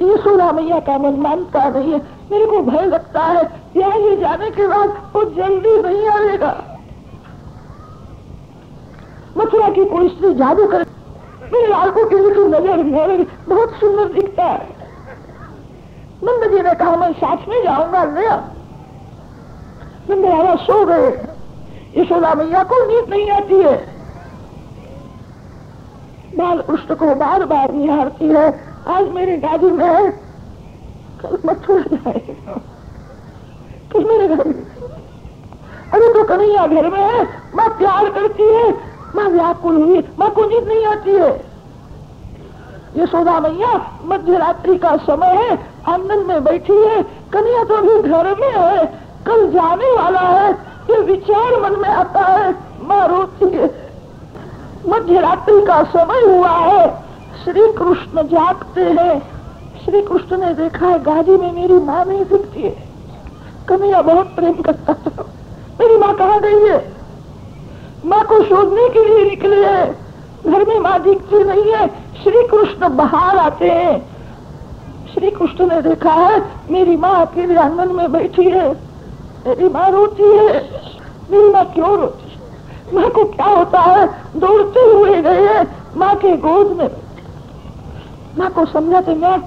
यशोदा मैया का मन मानता नहीं है। मेरे को भय लगता है यहाँ ये जाने के बाद वो जल्दी नहीं आएगा। मथुरा की कोई स्त्री जादू कर मेरे लाल को किसी की नजर नहीं आएगी, बहुत सुंदर दिखता है। नंद जी ने कहा मैं साथ में जाऊंगा, ले आ। नंद बाबा सो गए। यशोदा मैया को नींद नहीं आती है, बाल कृष्ण को बार बार निहारती है। आज मेरे गाड़ी में है, कल मथुरा जाएगा, कल मेरे घर में। अरे तो कन्हैया घर में है, माँ प्यार करती है, माँ व्याकुल हुई, माँ को नींद नहीं आती है। यशोदा मैया मध्य रात्रि का समय है, आंगन में बैठी है, कन्हैया तो अभी घर में है, कल जाने वाला है, ये विचार मन में आता है। माँ रोती है। मध्य रात्रि का समय हुआ है, श्री कृष्ण जागते हैं। श्री कृष्ण ने देखा है गाड़ी में मेरी माँ नहीं दिखती है। कन्हैया बहुत प्रेम करता था, मेरी माँ कहाँ गई है? माँ को शोधने के लिए निकले हैं, घर में माँ दिखती नहीं है। श्री कृष्ण बाहर आते हैं। श्री कृष्ण ने देखा है मेरी माँ अकेले आंगन में बैठी है, मेरी माँ रोती है। मेरी माँ क्यों रोती है? माँ को क्या होता है? दौड़ते हुए गए माँ के गोद में। माँ को समझाते मैं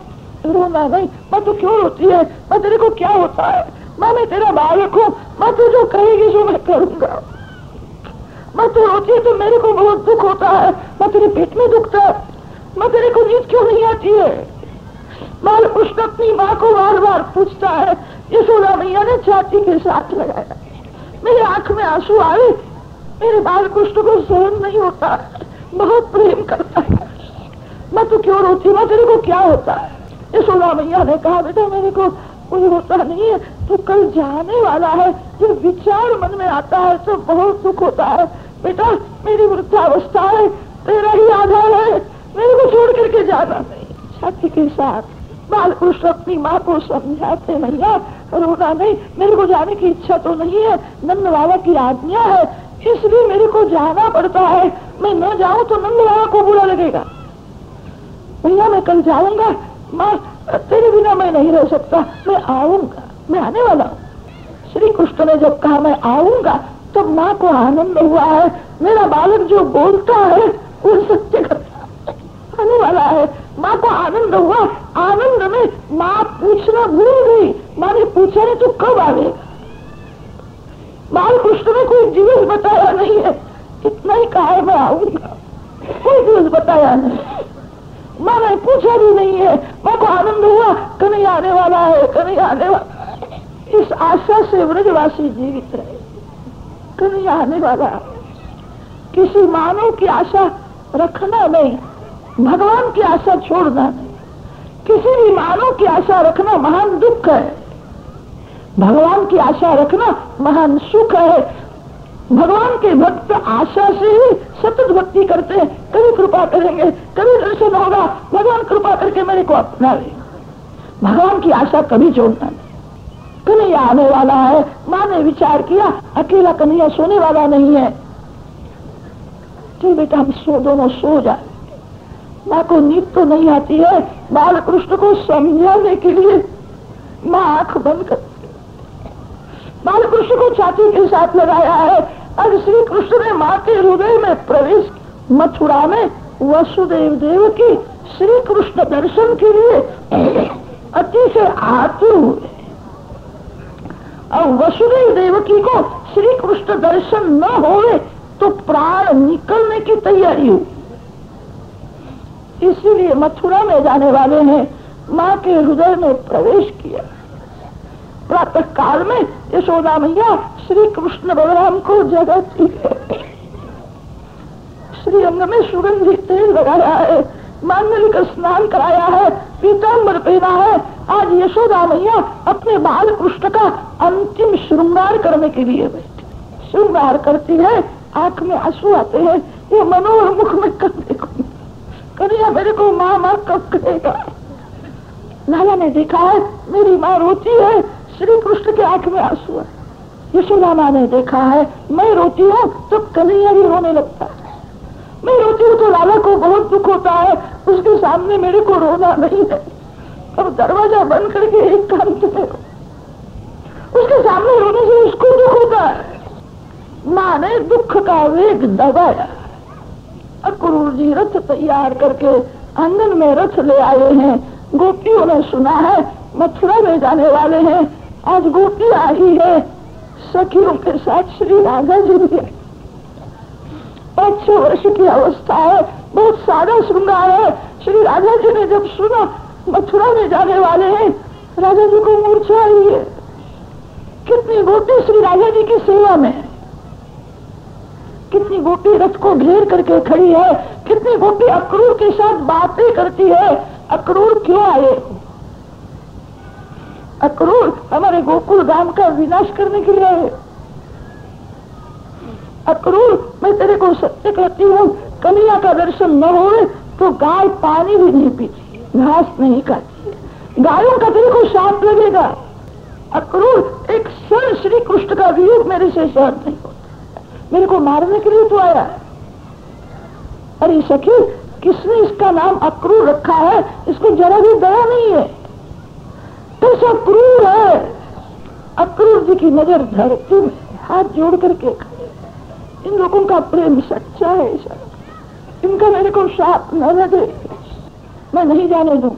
रोना नहीं। माँ तो क्यों रोती है? माँ तेरे को क्या होता है? माँ मैं तेरा बालक हूँ, माँ तू जो कहेगी जो मैं करूंगा। माँ तो रोती है तो मेरे को बहुत दुख होता है। माँ तेरे पेट में दुखता है, माँ तेरे को नींद क्यों नहीं आती है? बाल कृष्ण अपनी माँ को बार बार पूछता है। यशोदा मैया ने छाती के साथ लगाया, मेरी आंख में आंसू आए। मेरे बाल कृष्ण को सहन नहीं होता, बहुत प्रेम करता है। माँ तू क्यों रोती? माँ तेरे को क्या होता है? यशोदा मैया ने कहा बेटा मेरे को कोई होता नहीं है, तो कल जाने वाला है। जब विचार मन में आता है तो बहुत दुख होता है। बेटा मेरी वृद्धावस्था है, तेरा ही आधार है, मेरे को छोड़ करके जाना नहीं। छाती के साथ बाल कृष्ण अपनी माँ को समझाते मैया रोना नहीं, मेरे को जाने की इच्छा तो नहीं है, नंद बाबा की आज्ञा है इसलिए मेरे को जाना पड़ता है। मैं न जाऊं तो नंद बाबा को बुरा लगेगा। भैया मैं कल जाऊंगा, माँ तेरे बिना मैं नहीं रह सकता, मैं आऊंगा, मैं आने वाला हूँ। श्री कृष्ण ने जब कहा मैं आऊंगा तब तो माँ को आनंद हुआ है। मेरा बालक जो बोलता है वो सत्य करता है, आने वाला है। माँ को आनंद हुआ। आनंद में माँ पूछना भूल गई। माँ ने पूछा नहीं तो कब आएगा? बाल कृष्ण ने कोई दिवस बताया नहीं है, इतना ही कहा है मैं आऊंगा, कोई दिवस बताया नहीं। माँ ने पूछा भी नहीं है। माँ को आनंद हुआ कन्हैया आने वाला है, कन्हैया आने वाला है। इस आशा से व्रजवासी जीवित रहे, कन्हैया आने वाला है। किसी मानव की आशा रखना नहीं, भगवान की आशा छोड़ना नहीं। किसी भी मानव की आशा रखना महान दुख है, भगवान की आशा रखना महान सुख है। भगवान के भक्त आशा से ही सतत भक्ति करते हैं। कभी कृपा करेंगे, कभी दर्शन होगा, भगवान कृपा करके मेरे को अपना लेगा। भगवान की आशा कभी छोड़ना नहीं। कन्हैया आने वाला है। माँ ने विचार किया अकेला कन्हैया सोने वाला नहीं है, तो बेटा हम दोनों सो जाए। माँ को नींद तो नहीं आती है। बाल कृष्ण को समझाने के लिए माँ आंख बंद कर बाल कृष्ण को छाती के साथ लगाया है। और श्री कृष्ण ने माँ के हृदय में प्रवेश। मथुरा में वसुदेव देव की श्री कृष्ण दर्शन के लिए अति से आतुर हुए और वसुदेव देवकी को श्री कृष्ण दर्शन न होए तो प्राण निकलने की तैयारी हुई। इसीलिए मथुरा में जाने वाले हैं माँ के हृदय में प्रवेश किया। प्रातः काल में यशोदा मैया श्री कृष्ण बलराम को जगाती है। श्री अंग में सुगंधित तेल लगाया है, मांगलिक स्नान कराया है, पीतांबर पहना है। आज यशोदा मैया अपने बाल कृष्ण का अंतिम श्रृंगार करने के लिए बैठी। श्रृंगार करती है, आंख में आंसू आते हैं। ये मनोहर मुख में कन्हैया मेरे को माँ माँ कब करेगा? लाला ने देखा है मेरी माँ रोती है, श्री कृष्ण के आंख में आंसू है। यशोदा माँ ने देखा है मैं रोती हूँ तो कन्हैया भी रोने लगता है। मैं रोती हूँ तो लाला को बहुत दुख होता है, उसके सामने मेरे को रोना नहीं है। अब दरवाजा बंद करके एक कांत में उसके सामने रोने से उसको दुख होता है। माँ ने दुख का वेग दबाया। अक्रूर जी रथ तैयार करके आंगन में रथ ले आए हैं। गोपियों ने सुना है मथुरा में जाने वाले हैं। आज गोपी आई है सखियों के साथ। श्री राधा जी भी 5-6 वर्ष की अवस्था है, बहुत सादा श्रृंगार है। श्री राधा जी ने जब सुना मथुरा में जाने वाले हैं, राजा जी को मूर्छा आई है। कितनी गोपी श्री राजा जी की सेवा में, कितनी गोपी रथ को घेर करके खड़ी है, कितनी गोपी अक्रूर के साथ बातें करती है। अक्रूर क्यों आए? अक्रूर हमारे गोकुल गांव का विनाश करने के लिए आए। अक्रूर मैं तेरे को सत्य कहती हूँ, कन्हैया का दर्शन न हो तो गाय पानी भी नहीं पीती, घास नहीं खाती, गायों का तेरे को शाप लगेगा। अक्रूर एक क्षण श्री कृष्ण का वियोग मेरे से सहन नहीं होता, मेरे को मारने के लिए तो आया है। अरे सखी, किसने इसका नाम अक्रूर रखा है? इसको जरा भी दया नहीं है, कैसा क्रूर है। अक्रूर जी की नजर धरती में हाथ जोड़ करके खड़े। इन लोगों का प्रेम सच्चा है, इनका मेरे को शाप न लगे, मैं नहीं जाने दूं।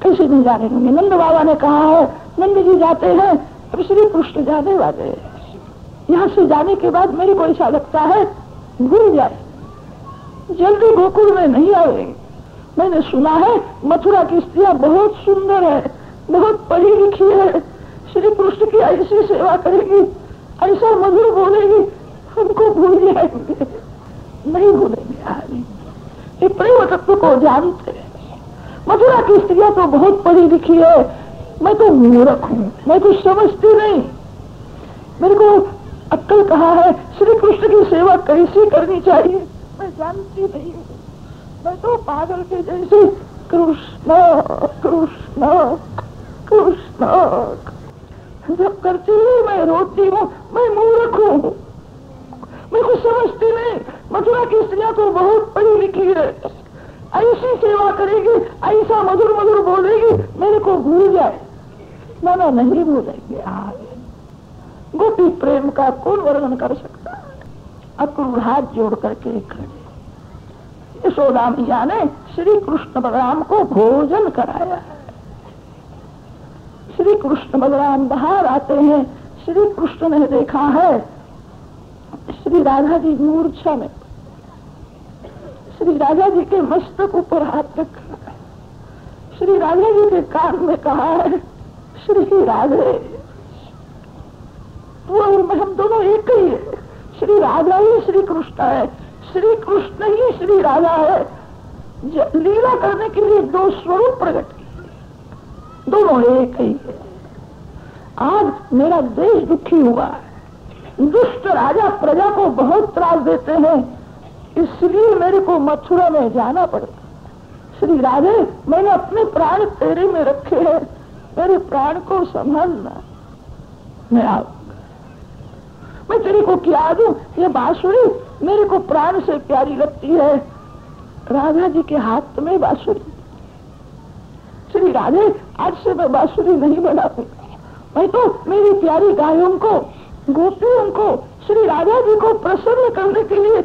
कैसे नहीं जाने दूंगी? नंद बाबा ने कहा है नंद जी जाते हैं, अब श्री कृष्ण जाने वाले हैं। यहाँ से जाने के बाद मेरे को ऐसा लगता है भूल जाए, जल्दी गोकुल में नहीं आएंगे। मैंने सुना है मथुरा की स्त्रियां बहुत सुंदर है, बहुत पढ़ी लिखी है, श्री कृष्ण की ऐसी सेवा करेगी, ऐसा मधुर बोलेगी, हमको भूल जाएंगे। नहीं भूलेंगे, ये प्रेम तत्व को जानते हैं। मथुरा की स्त्रियां तो बहुत पढ़ी लिखी है, मैं तो मूर्ख हूँ, मैं कुछ समझती नहीं। मेरे को अक्कल कहा है श्री कृष्ण की सेवा कैसी करनी चाहिए, मैं जानती नहीं हूँ। मैं तो पागल के जैसे कृष्ण कृष्ण कृष्ण जब करती हूँ मैं रोती हूँ, मैं मूर्ख हूँ, मैं कुछ समझती नहीं। मथुरा की स्त्रियां तो बहुत पढ़ी लिखी है, ऐसी सेवा करेगी, ऐसा मधुर मधुर बोलेगी, मेरे को भूल जाए। ना नहीं भूलेंगे। गोपी प्रेम का कौन वर्णन कर सकता है? अक्रूर हाथ जोड़ करके खड़े। यशोदा मैया ने श्री कृष्ण बलराम को भोजन कराया है। श्री कृष्ण बलराम बाहर आते हैं, श्री कृष्ण ने देखा है श्री राधा जी मूर्छा में, श्री राधा जी के मस्तक ऊपर हाथ रखा है, श्री राधा जी के कान में कहा है श्री राधे, तू और मैं हम दोनों एक ही है। श्री राधा ही श्री कृष्ण है, श्री कृष्ण ही श्री राधा है। लीला करने के लिए दो स्वरूप प्रकट किए, दोनों एक ही है। आज मेरा देश दुखी हुआ है, दुष्ट राजा प्रजा को बहुत त्रास देते हैं, इसलिए मेरे को मथुरा में जाना पड़ता। श्री राधे, मैंने अपने प्राण तेरे में रखे हैं, मेरे प्राण को संभालना। मैं आऊंगा, मैं तेरे को क्या दूं? ये बांसुरी मेरे को प्राण से प्यारी लगती है। राधा जी के हाथ में बांसुरी। श्री राधे, आज से मैं बांसुरी नहीं बजाऊंगा, मैं तो मेरी प्यारी गायों को, गोपियों को, श्री राधा जी को प्रसन्न करने के लिए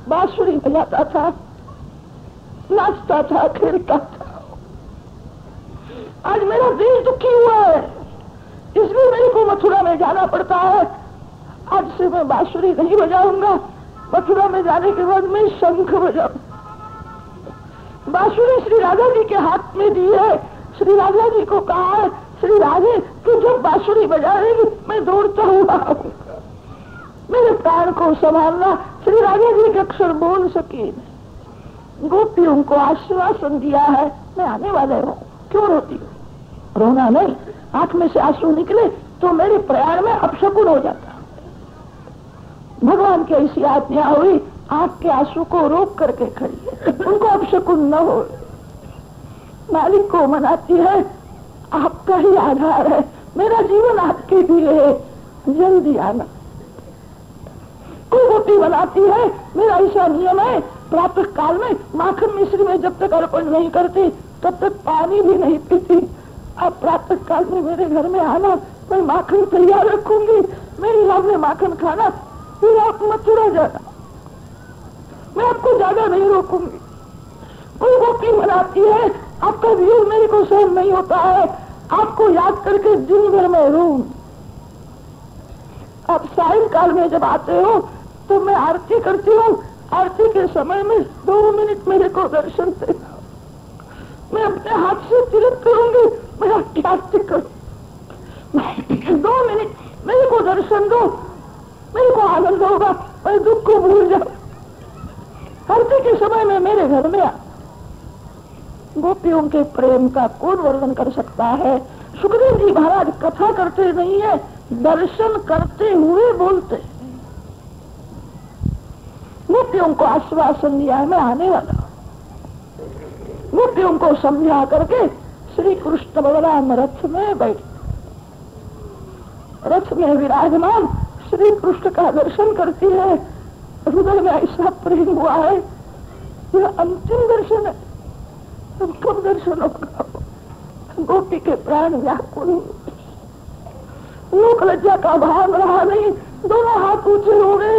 बांसुरी बजाता था, नाचता था, खेलता था। आज मेरा देश दुखी हुआ है, इसलिए मेरे को मथुरा में जाना पड़ता है। आज से मैं बांसुरी नहीं बजाऊंगा, मथुरा में जाने के बाद मैं शंख बजाऊंगा। बांसुरी श्री राधा जी के हाथ में दी है। श्री राधा जी को कहा है श्री राधे, तू जब बांसुरी बजाएगी मैं दौड़ता हुआ आऊंगा, मेरे प्राण को संभालना। श्री राधा जी के अक्षर बोल सके नहीं। गोपियों को आश्वासन दिया है मैं आने वाले हूँ। क्यों रोती हूँ? रोना नहीं, आंख में से आंसू निकले तो मेरे प्रयाण में अपशकुन हो जाता। भगवान की ऐसी आज्ञा हुई, आंख के आंसू को रोक करके खड़ी है, उनको अपशकुन न हो। मालिक को मनाती है आपका ही आधार है, मेरा जीवन आपके लिए है, जल्दी आना। कोई गोपी बनाती है मेरा ऐसा नियम है, प्रातः काल में माखन मिश्री में जब तक अर्पण नहीं करती तब तक पानी भी नहीं पीती। अब प्रातः काल में मेरे घर में आना, मैं माखन तैयार रखूंगी, मेरे सामने माखन खाना, फिर आप मथुरा जाना, मैं आपको ज्यादा नहीं रोकूंगी। कोई गोपी मनाती है, आपका वियोग मेरे को सहन नहीं होता है, आपको याद करके दिन भर में रो। अब सायंकाल में जब आते हो तो मैं आरती करती हूँ, आरती के समय में 2 मिनट मेरे को दर्शन देना, मैं अपने हाथ से तिलक करूंगी, मैं आपकी आरती करूँ। 2 मिनट मेरे को दर्शन दो, मेरे को आनंद होगा, मैं दुख को भूल जाऊं। आरती के समय में मेरे घर में गोपियों के प्रेम का कौन वर्णन कर सकता है। सुखदेव जी महाराज कथा करते नहीं है, दर्शन करते हुए बोलते। गोपियों को आश्वासन दिया है मैं आने वाला। गोपियों को समझा करके श्री कृष्ण बलराम रथ में बैठे, रथ में विराजमान श्री कृष्ण का दर्शन करती है। हृदय में ऐसा प्रेम हुआ है, यह अंतिम दर्शन है, कब दर्शन होगा। गोपी के प्राण व्याकुल, लोक लज्जा का भान रहा नहीं, दोनों हाथ ऊंचे हो गए।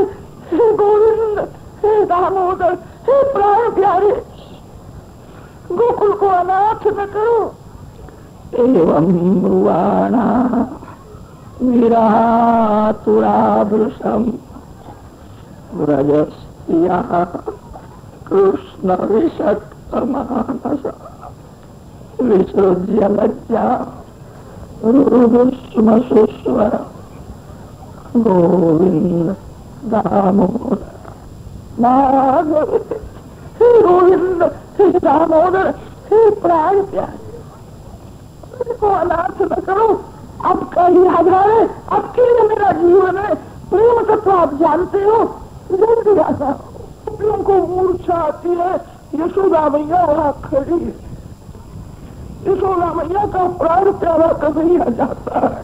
हे गोविंद, हे दामोदर, हे प्राण प्यारे, गोकुल को अनाथ न करो। एवं ब्रुवाणा विरातुराभृशम् व्रजस्त्रिया कृष्ण विषक्तमानस विसृज्य लज्जा रुरुस्म सुस्वर गोविंद दामोदर माधव। हे गोविंद, हे दामोदर, हे प्राण प्यारे, मेरे को अनाथ न करो, आपका ही आधार है, आपके लिए मेरा जीवन है। प्रेम तत्व आप जानते हो, जल्दी आ जाओ। प्रेम को मूर्छा आती है, यशोदा मैया वहां खड़ी है। यशोदा मैया का प्राण प्यारा कन्हैया जाता है,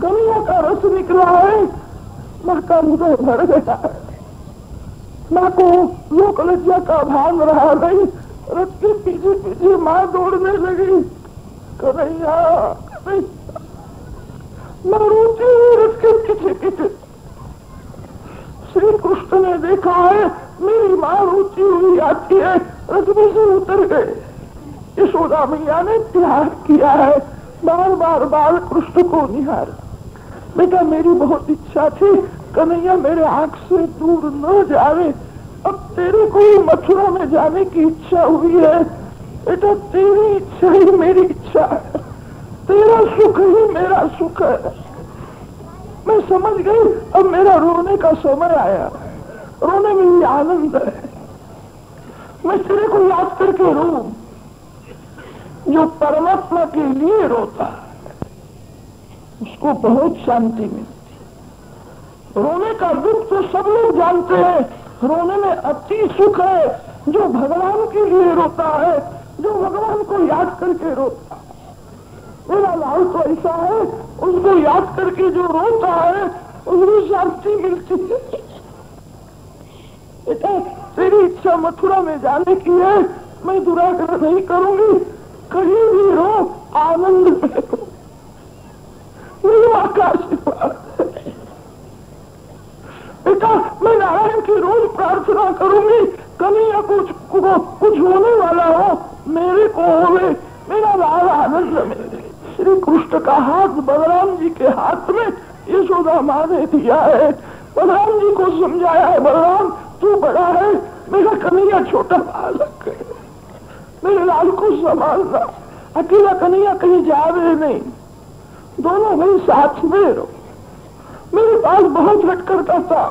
कन्हैया का रस निकला है, माँ का हृदय भर गया है। माँ को लोक लज्जा का भान रहा नहीं, रथ के पीछे पीछे माँ दौड़ने लगी। कन्हैया कन्हैया, माँ रोती हुई रथ के पीछे पीछे। श्री कृष्ण ने देखा है मेरी माँ रोती हुई आती है, रथ में से उतर गए। यशोदा मैया ने प्यार किया है, बार बार बाल कृष्ण को निहारा। बेटा मेरी बहुत इच्छा थी कन्हैया मेरे आंख से दूर न जावे, अब तेरे को मथुरा में जाने की इच्छा हुई है। बेटा तेरी इच्छा ही मेरी इच्छा है, तेरा सुख ही मेरा सुख है। मैं समझ गई, अब मेरा रोने का समय आया, रोने में भी आनंद है। मैं तेरे को याद करके रो। जो परमात्मा के लिए रोता है उसको बहुत शांति मिलती। रोने का दुख तो सब लोग जानते हैं, रोने में अति सुख है। जो भगवान के लिए रोता है, जो भगवान को याद करके रोता है, मेरा लाल तो ऐसा है, उसको याद करके जो रोता है उसको शांति मिलती है। बेटा तेरी इच्छा मथुरा में जाने की है, मैं दुराग्रह नहीं करूंगी, कहीं भी रो, आनंद में रो, मेरी माँ का आशीर्वाद है। बेटा मैं नारायण की रोज प्रार्थना करूंगी, कन्हैया कुछ होने वाला हो मेरे को होवे, मेरा लाल आनंद में। श्री कृष्ण का हाथ बलराम जी के हाथ में यशोदा माँ ने दिया है। बलराम जी को समझाया है, बलराम तू बड़ा है, मेरा कन्हैया छोटा बालक है, मेरे लाल को संभालना, अकेला कन्हैया कहीं जावे नहीं, दोनों भाई साथ में रहो। मेरे पास बहुत हट करता था,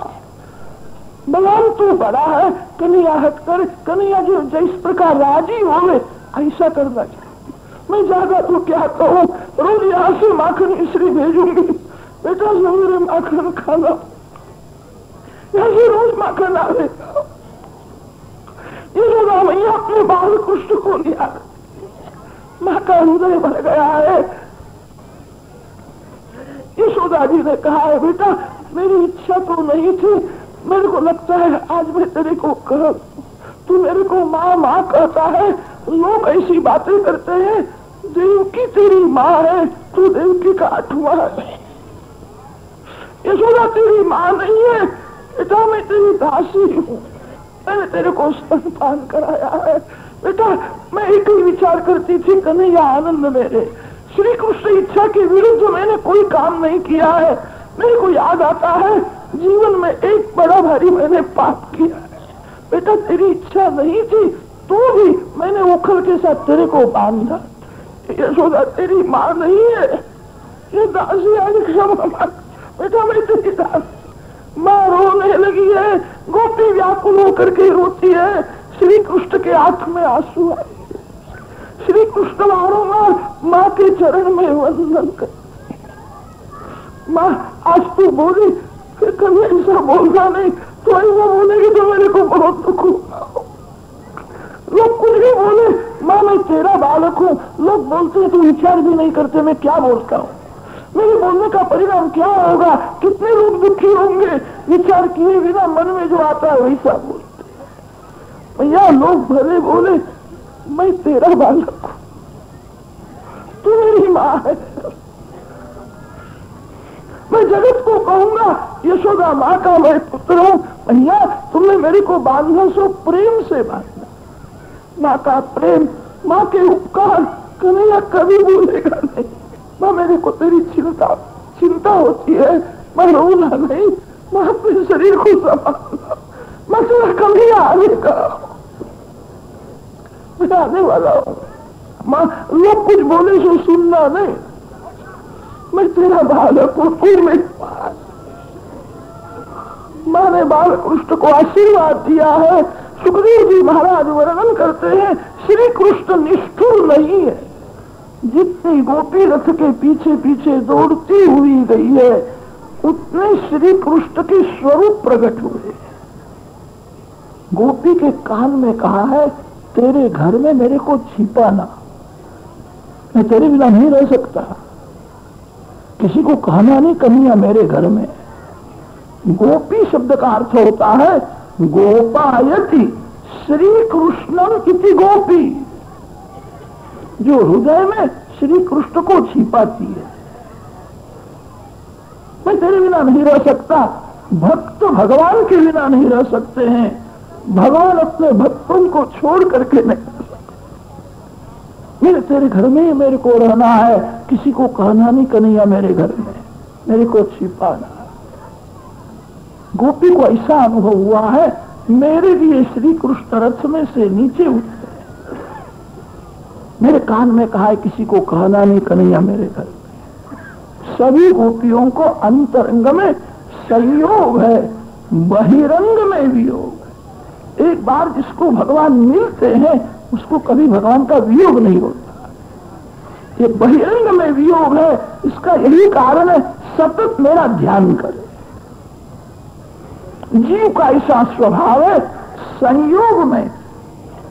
बलराम तू बड़ा है, कन्हैया हट कर, कन्हैया जो जिस प्रकार राजी होवे ऐसा करना चाहिए। मैं ज्यादा तो क्या कहूँ, रोज यहाँ से माखन मिश्री भेजूंगी, बेटा सवेरे माखन खाना, यहाँ से रोज माखन आवेगा। यशोदा मैया अपने बाल कृष्ण को लिया, माँ का हृदय भर गया है। यशोदा जी ने कहा है बेटा मेरी इच्छा तो नहीं थी, मेरे को लगता है आज मैं तेरे को कह, तू मेरे को माँ माँ कहता है, लोग ऐसी बातें करते हैं, देवकी तेरी माँ है, तू देवकी का आठवां है। यशोदा तेरी माँ नहीं है बेटा, मैं तेरी दासी हूँ, मैंने तेरे को स्तनपान कराया है। बेटा मैं एक ही विचार करती थी, कन्हैया आनंद मेरे, श्री कृष्ण इच्छा के विरुद्ध मैंने कोई काम नहीं किया है। मेरे को याद आता है जीवन में एक बड़ा भारी मैंने पाप किया है। बेटा तेरी इच्छा नहीं थी तो भी मैंने उखल के साथ तेरे को बांधा। यशोदा तेरी माँ नहीं है, ये दासी आज क्षमा मांग। बेटा मैं तेरी दासी। माँ रोने लगी है, गोपी व्याकुल होकर के रोती है, श्री कृष्ण के आंख में आंसू आए। श्री कृष्ण बारंबार माँ के चरण में वंदन कर, माँ आज तू बोली, फिर कभी ऐसा बोलना नहीं, तो ऐसा बोलेगी तो मेरे को बहुत दुख होगा। लोग कुछ भी बोले, माँ मैं तेरा बालक हूँ, लोग बोलते हैं तू विचार भी नहीं करते, मैं क्या बोलता हूँ, मेरे बोलने का परिणाम क्या होगा, कितने लोग दुखी होंगे, विचार किए बिना मन में जो आता है वैसा बोलते। भैया लोग भले बोले, मैं तेरा बालक हूँ, तू मेरी माँ है। मैं जगत को कहूंगा यशोदा माँ का मैं पुत्र हूँ। भैया तुमने मेरे को बांधा सो प्रेम से बांधा। माँ का प्रेम, माँ के उपकार कन्हैया कभी भूलेगा नहीं। माँ मेरे को तेरी चिंता होती है, मैं रोना नहीं, माँ अपने शरीर को संभालना, मैं तेरा कभी आने का, मैं आने वाला हूँ। माँ लोग कुछ बोले सो सुनना नहीं, मैं तेरा बालक हूँ, तू मेरे पास। माँ ने बाल कृष्ण को आशीर्वाद दिया है। सुखदेव जी महाराज वर्णन करते हैं, श्री कृष्ण निष्ठुर नहीं है। जितनी गोपी रथ के पीछे पीछे दौड़ती हुई गई है, उतने श्री कृष्ण के स्वरूप प्रकट हुए। गोपी के कान में कहा है, तेरे घर में मेरे को छिपाना, मैं तेरे बिना नहीं रह सकता, किसी को कहना नहीं कन्हैया मेरे घर में। गोपी शब्द का अर्थ होता है गोपायति श्री कृष्णम इति गोपी, जो हृदय में श्री कृष्ण को छिपाती है। मैं तेरे बिना नहीं रह सकता, भक्त भगवान के बिना नहीं रह सकते हैं, भगवान अपने भक्तों को छोड़ करके नहीं रह सकते। मेरे तेरे घर में मेरे को रहना है, किसी को कहना नहीं कन्हैया मेरे घर में, मेरे को छिपाना। गोपी को ऐसा अनुभव हुआ है, मेरे लिए श्री कृष्ण रथ में से नीचे उतरे, मेरे कान में कहा है किसी को कहना नहीं कन्हैया मेरे घर में। सभी गोपियों को अंतरंग में संयोग है, बहिरंग में वियोग है। एक बार जिसको भगवान मिलते हैं उसको कभी भगवान का वियोग नहीं होता। ये बहिरंग में वियोग है, इसका यही कारण है, सतत मेरा ध्यान करे। जीव का ऐसा स्वभाव है, संयोग में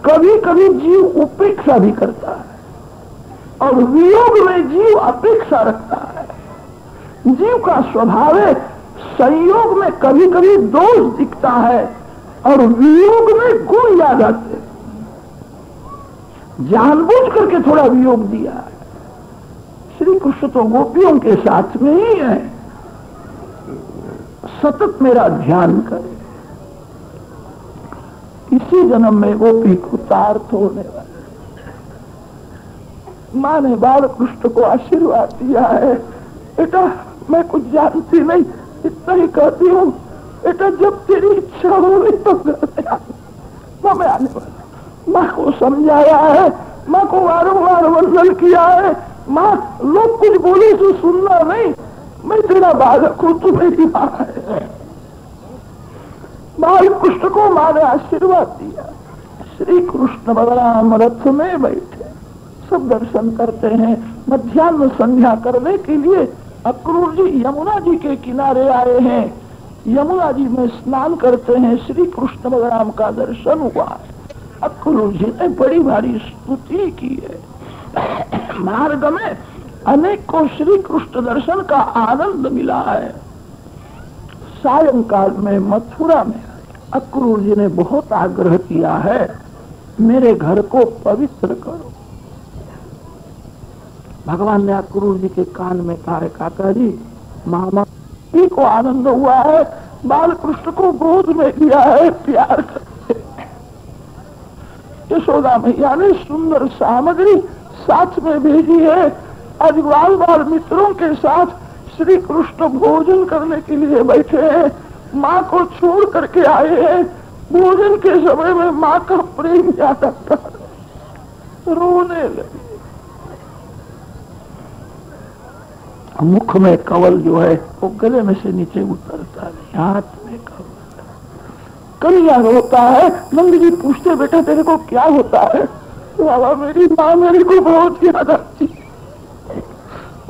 कभी कभी जीव उपेक्षा भी करता है और वियोग में जीव अपेक्षा रखता है। जीव का स्वभाव है, संयोग में कभी कभी दोष दिखता है और वियोग में गुण याद आते। जानबूझ करके थोड़ा वियोग दिया है। श्री कृष्ण तो गोपियों के साथ में ही है, सतत मेरा ध्यान करे। इसी जन्म में गोपी कृतार्थ होने वाले। माँ ने बाल कृष्ण को आशीर्वाद दिया है, बेटा मैं कुछ जानती नहीं, इतना ही कहती हूँ, बेटा जब तेरी इच्छा होगी तो घर में आने वाला। माँ को समझाया है, माँ को वारंवार वंदन किया है। माँ लोग कुछ बोले तो सुनना नहीं, मैं तेरा बालक हूँ, तू मेरी माँ है। बाल कृष्ण को माँ ने आशीर्वाद दिया। श्री कृष्ण बलराम रथ में बैठे, सब दर्शन करते हैं। मध्याह्न संध्या करने के लिए अक्रूर जी यमुना जी के किनारे आए हैं। यमुना जी में स्नान करते हैं। श्री कृष्ण बलराम का दर्शन हुआ। अक्रूर जी ने बड़ी भारी स्तुति की है। मार्ग में अनेक को श्री कृष्ण दर्शन का आनंद मिला है। सायंकाल में मथुरा में अक्रूर जी ने बहुत आग्रह किया है, मेरे घर को पवित्र करो। भगवान ने अक्रूर जी के कान में कहा है, काका जी महामारी को आनंद हुआ है, बाल कृष्ण को गोद में लिया है, प्यार करते। यशोदा मैया ने सुंदर सामग्री साथ में भेजी है। आज बाल बाल मित्रों के साथ श्री कृष्ण भोजन करने के लिए बैठे हैं, माँ को छोड़ करके आए हैं। भोजन के समय में माँ का प्रेम याद आता, रोने लगे। मुख में कवल जो है वो गले में से नीचे उतरता नहीं, हाथ में कवल। कन्हैया रोता है। नंद जी पूछते, बेटा तेरे को क्या होता है? बाबा मेरी माँ मेरे को बहुत याद आती,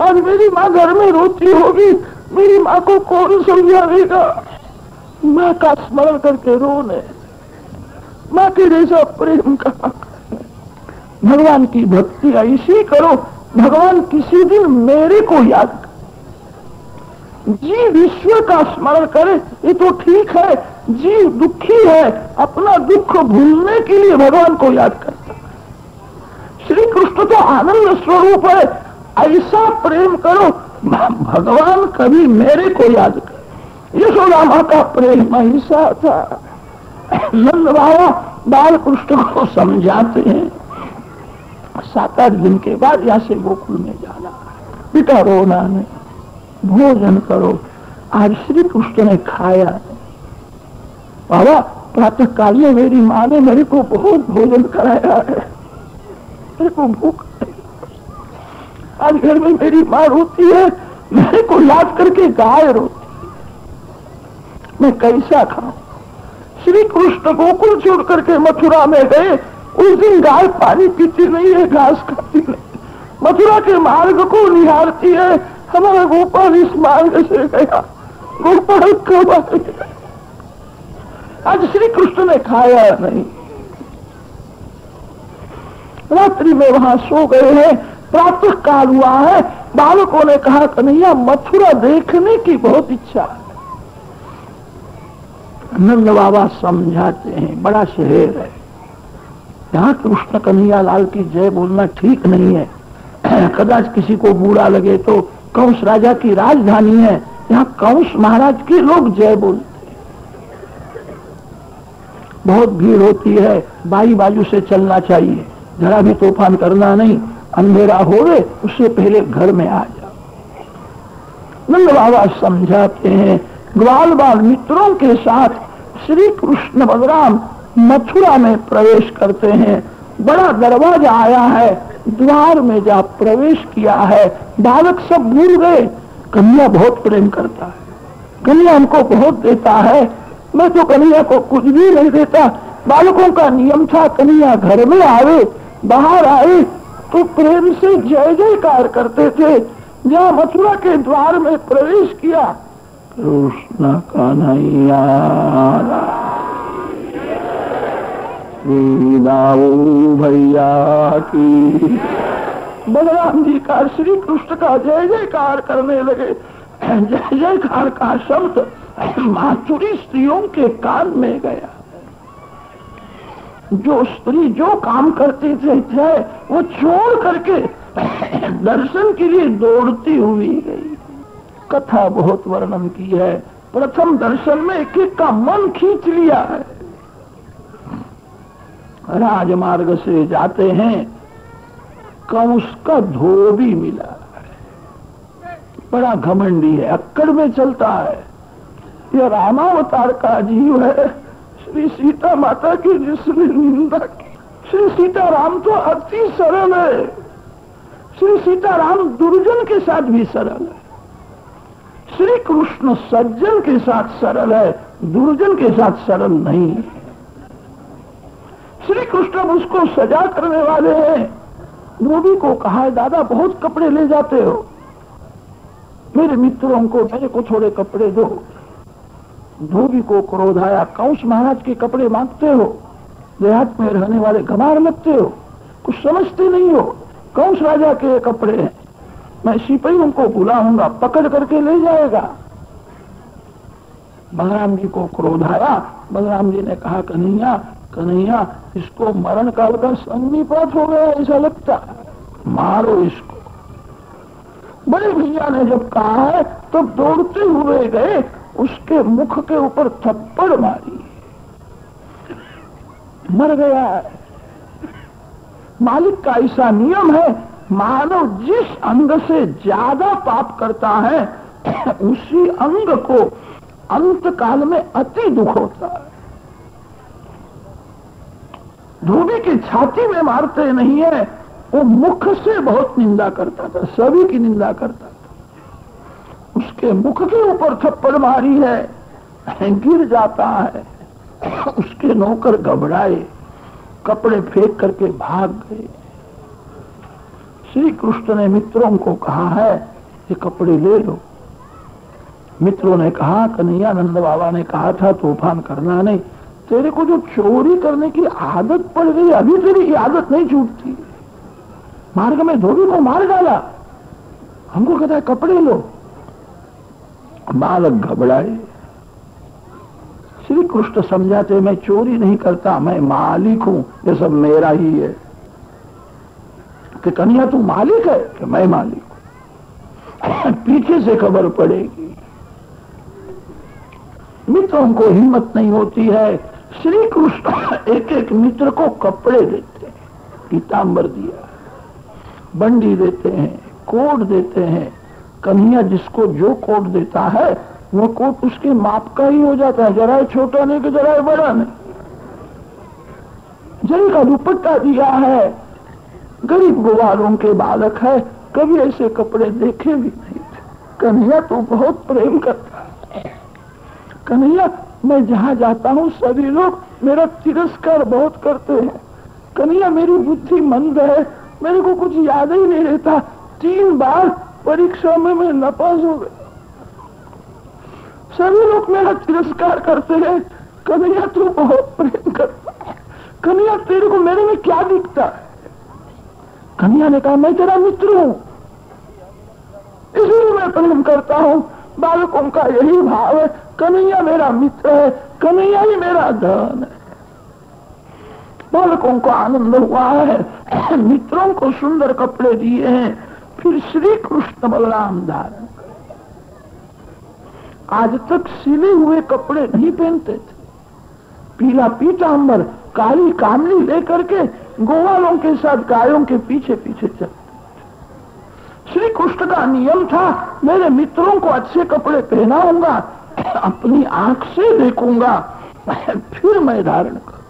आज मेरी माँ घर में रोती होगी, मेरी माँ को कौन समझाएगा? माँ का स्मरण करके रोने, माँ के जैसा प्रेम का। भगवान की भक्ति ऐसी करो, भगवान किसी दिन मेरे को याद करे। जीव विश्व का स्मरण करे ये तो ठीक है, जीव दुखी है, अपना दुख भूलने के लिए भगवान को याद करता है। श्री कृष्ण तो आनंद स्वरूप है, ऐसा प्रेम करो भगवान कभी मेरे को याद करे। यशोदा माँ का प्रेम ऐसा था। नंद बाबा बाल कृष्ण को समझाते हैं, 7-8 दिन के बाद यहाँ से गोकुल में जाना, बेटा रोना नहीं, भोजन करो। आज श्री कृष्ण ने खाया नहीं। बाबा प्रातः काल में मेरी माँ ने मेरे को बहुत भोजन कराया है, मेरे को भूख नहीं। आज घर में मेरी माँ रोती है, मेरे को याद करके गाय रोती, मैं कैसा खाऊं? श्री कृष्ण गोकुल छोड़ करके मथुरा में गए। उस दिन गाय पानी पीती नहीं है, घास खाती नहीं, मथुरा के मार्ग को निहारती है। हमारा गोपाल इस मार्ग से गया, गोपाल कब आएगा? आज श्री कृष्ण ने खाया नहीं। रात्रि में वहां सो गए हैं। प्रातः काल हुआ है। बालकों ने कहा, कन्हैया मथुरा देखने की बहुत इच्छा है। नंद बाबा समझाते हैं, बड़ा शहर है, यहाँ कृष्ण कन्हैया लाल की जय बोलना ठीक नहीं है। कदाच किसी को बुरा लगे तो कंस राजा की राजधानी है, यहाँ कंस महाराज के लोग जय बोलते हैं, बहुत भीड़ होती है, बाई बाजू से चलना चाहिए, जरा भी तूफान करना नहीं, अंधेरा होवे उससे पहले घर में आ जाओ। नंद बाबा समझाते हैं। ग्वाल बाल मित्रों के साथ श्री कृष्ण बलराम मथुरा में प्रवेश करते हैं। बड़ा दरवाजा आया है, द्वार में जा प्रवेश किया है। बालक सब भूल गए, कन्हैया बहुत प्रेम करता है, कन्हैया हमको बहुत देता है, मैं तो कन्हैया को कुछ भी नहीं देता। बालकों का नियम था, कन्हैया घर में आवे, बाहर आए तो प्रेम से जय जयकार करते थे। जहाँ मथुरा के द्वार में प्रवेश किया, कृष्ण कन्हैया भैया की, बलराम जी का श्री कृष्ण का जय जयकार करने लगे। जय जयकार का शब्द माथुरी स्त्रियों के कान में गया। जो स्त्री जो काम करती थे वो छोड़ करके दर्शन के लिए दौड़ती हुई गई। कथा बहुत वर्णन की है। प्रथम दर्शन में एक एक का मन खींच लिया है। राजमार्ग से जाते हैं, कंस का धोबी मिला है, बड़ा घमंडी है, अक्कड़ में चलता है। यह रामावतार का जीव है, श्री सीता माता की जिसने निंदा की। श्री सीताराम तो अति सरल है, श्री सीताराम दुर्जन के साथ भी सरल है। श्री कृष्ण सज्जन के साथ सरल है, दुर्जन के साथ सरल नहीं है। श्री कृष्ण उसको सजा करने वाले हैं। धोबी को कहा है, दादा बहुत कपड़े ले जाते हो, मेरे मित्रों को मेरे को थोड़े कपड़े दो। धोबी को क्रोध आया, कंस महाराज के कपड़े मांगते हो, देहात में रहने वाले गंवार लगते हो, कुछ समझते नहीं हो, कंस राजा के कपड़े हैं, मैं सिपाहियों को बुलाऊंगा, पकड़ करके ले जाएगा। बलराम जी को क्रोध आया। बलराम जी ने कहा, कन्हैया कन्हैया इसको मरण काल का सन्निपात हो गया ऐसा लगता है, मारो इसको। बड़े भैया ने जब कहा है तो दौड़ते हुए गए, उसके मुख के ऊपर थप्पड़ मारी, मर गया है। मालिक का ऐसा नियम है, मानव जिस अंग से ज्यादा पाप करता है उसी अंग को अंत काल में अति दुख होता है। धोबी की छाती में मारते नहीं है, वो मुख से बहुत निंदा करता था, सभी की निंदा करता था। उसके मुख के ऊपर थप्पड़ मारी है, गिर जाता है। उसके नौकर घबराए, कपड़े फेंक करके भाग गए। श्री कृष्ण ने मित्रों को कहा है ये कपड़े ले लो। मित्रों ने कहा कन्हैया नंद बाबा ने कहा था तूफान करना नहीं, तेरे को जो चोरी करने की आदत पड़ गई अभी तेरी आदत नहीं छूटती। मार्ग में धोबी को मार डाला, हमको कहता है कपड़े लो। बालक घबराए। श्री कृष्ण समझाते मैं चोरी नहीं करता, मैं मालिक हूं, ये सब मेरा ही है। कि कन्हैया तू मालिक है? कि मैं मालिक हूं। पीछे से खबर पड़ेगी। मित्रों को हिम्मत नहीं होती है। श्री कृष्ण एक एक मित्र को कपड़े देते हैं, पीतांबर दिया, बंडी देते हैं, कोट देते हैं। कन्हैया जिसको जो कोट देता है वो कोट उसके माप का ही हो जाता है, जरा छोटा नहीं कि जरा बड़ा नहीं। जरी का दुपट्टा दिया है, गरीब गुवारों के बालक है, कभी ऐसे कपड़े देखे भी नहीं थे। कन्हैया तो बहुत प्रेम करता है। कन्हैया मैं जहां जाता हूं सभी लोग मेरा तिरस्कार बहुत करते हैं। कन्हैया मेरी बुद्धि मंद है, मेरे को कुछ याद ही नहीं रहता। 3 बार परीक्षा में मैं नापास हो गया, सभी लोग मेरा तिरस्कार करते हैं। कन्हैया तू बहुत प्रेम करता है, कन्हैया तेरे को मेरे में क्या दिखता है? कन्हैया ने कहा मैं तेरा मित्र हूं, इसलिए मैं प्रेम करता हूं। बालकों का यही भाव है, कन्हैया मेरा मित्र है, कन्हैया ही मेरा धन है। बालकों को आनंद हुआ है, मित्रों को सुंदर कपड़े दिए हैं। फिर श्री कृष्ण बलराम धारण करे। आज तक सिले हुए कपड़े नहीं पहनते थे। पीला पीतांबर, काली कामली लेकर के गोवालों के साथ गायों के पीछे पीछे चलते। श्री कृष्ण का नियम था मेरे मित्रों को अच्छे कपड़े पहनाऊंगा, अपनी आंख से देखूंगा, फिर मैं धारण करूं।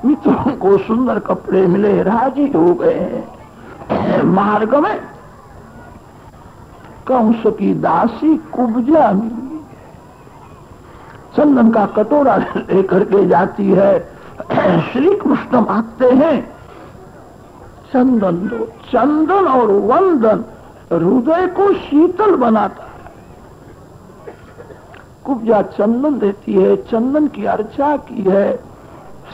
मित्रों को सुंदर कपड़े मिले, राजी हो गए। मार्ग में कंस की दासी कुब्जा मिली, चंदन का कटोरा लेकर के जाती है। श्री कृष्ण मांगते हैं चंदन दो। चंदन और वंदन हृदय को शीतल बनाता है। कुब्जा चंदन देती है, चंदन की अर्चा की है।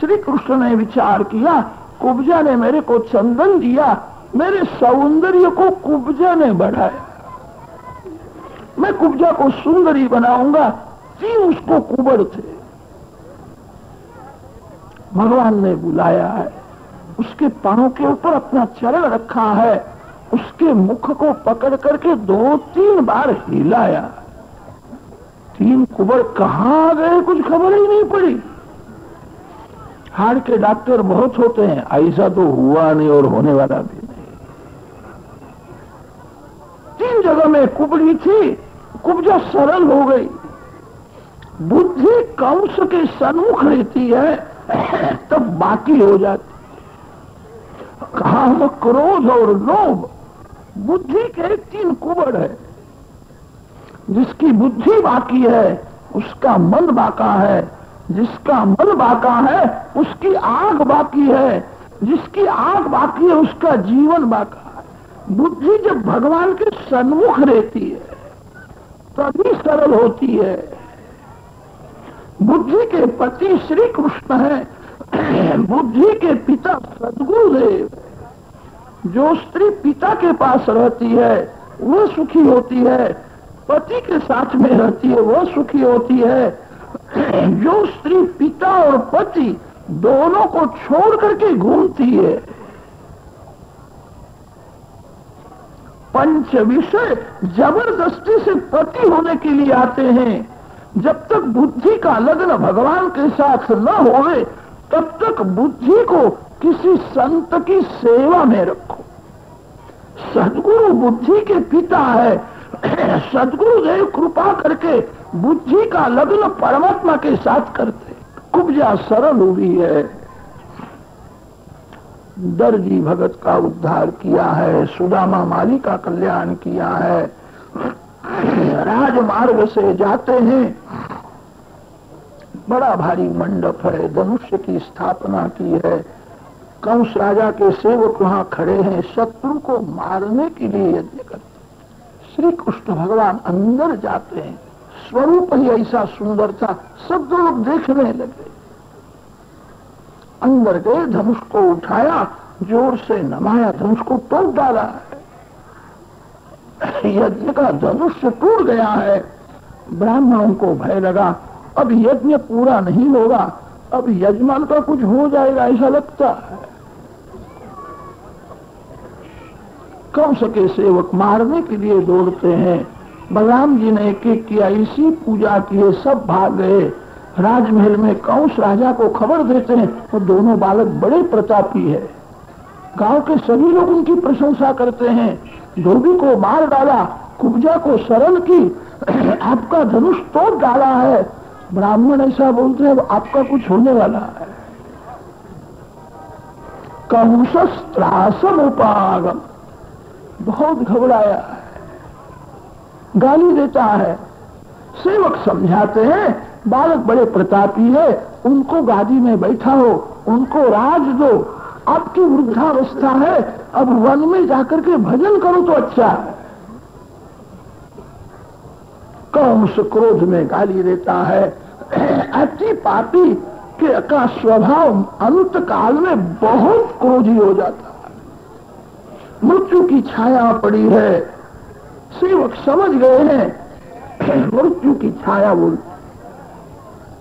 श्री कृष्ण ने विचार किया कुब्जा ने मेरे को चंदन दिया, मेरे सौंदर्य को कुब्जा ने बढ़ाया, मैं कुब्जा को सुंदरी बनाऊंगा। 3 उसको कुबड़ थे। भगवान ने बुलाया है, उसके पांव के ऊपर अपना चरण रखा है, उसके मुख को पकड़ करके 2-3 बार हिलाया। 3 कुबड़ कहां गए कुछ खबर ही नहीं पड़ी। हार्ट के डॉक्टर बहुत होते हैं, ऐसा तो हुआ नहीं और होने वाला भी नहीं। 3 जगह में कुबड़ी थी, कुब्जा सरल हो गई। बुद्धि कंस के सन्मुख रहती है तब बाकी हो जाती। काम, क्रोध और लोभ बुद्धि के 3 कुबड़ है। जिसकी बुद्धि बाकी है उसका मन बाका है, जिसका मन बाका है उसकी आंख बाकी है, जिसकी आंख बाकी है उसका जीवन बाका है। बुद्धि जब भगवान के सन्मुख रहती है तभी सरल होती है। बुद्धि के पति श्री कृष्ण है, बुद्धि के पिता सद्गुरुदेव। जो स्त्री पिता के पास रहती है वह सुखी होती है, पति के साथ में रहती है वह सुखी होती है। जो स्त्री पिता और पति दोनों को छोड़ करके घूमती है, पंच विषय जबरदस्ती से पति होने के लिए आते हैं। जब तक बुद्धि का लग्न भगवान के साथ न होवे तब तक बुद्धि को किसी संत की सेवा में रखो। सद्गुरु बुद्धि के पिता है। सद्गुरुदेव कृपा करके बुद्धि का लग्न परमात्मा के साथ करते। कुब्जा सरल हुई है। दर्जी भगत का उद्धार किया है, सुदामा माली का कल्याण किया है। राजमार्ग से जाते हैं, बड़ा भारी मंडप है, धनुष्य की स्थापना की है। कंस राजा के सेवक वहां खड़े हैं, शत्रु को मारने के लिए यज्ञ करते। श्री कृष्ण भगवान अंदर जाते हैं, स्वरूप ही ऐसा सुंदर था, सब लोग देखने लगे। अंदर गए, धनुष को उठाया, जोर से नमाया, धनुष को तोड़ डाला है। यज्ञ का धनुष टूट गया है। ब्राह्मणों को भय लगा, अब यज्ञ पूरा नहीं होगा, अब यजमान का कुछ हो जाएगा ऐसा लगता है। कंस के सेवक मारने के लिए दौड़ते हैं। बलराम जी ने एक एक किया, इसी पूजा किए, सब भाग गए। राजमहल में कंस राजा को खबर देते हैं, वो दोनों बालक बड़े प्रतापी है। गांव के सभी लोग उनकी प्रशंसा करते हैं। धोबी को मार डाला, कुब्जा को सरल की, आपका धनुष तोड़ डाला है। ब्राह्मण ऐसा बोलते हैं, आपका कुछ होने वाला है। कंसस्त्रासम उपागम, बहुत घबराया है, गाली देता है। सेवक समझाते हैं, बालक बड़े प्रतापी है, उनको गादी में बैठा हो, उनको राज दो, आपकी वृद्धावस्था है, अब वन में जाकर के भजन करो तो अच्छा है। कंस क्रोध में गाली देता है। अति पापी का स्वभाव अंत काल में बहुत क्रोधी हो जाता है। मृत्यु की छाया पड़ी है। सेवक समझ गए हैं, मृत्यु की छाया बोल।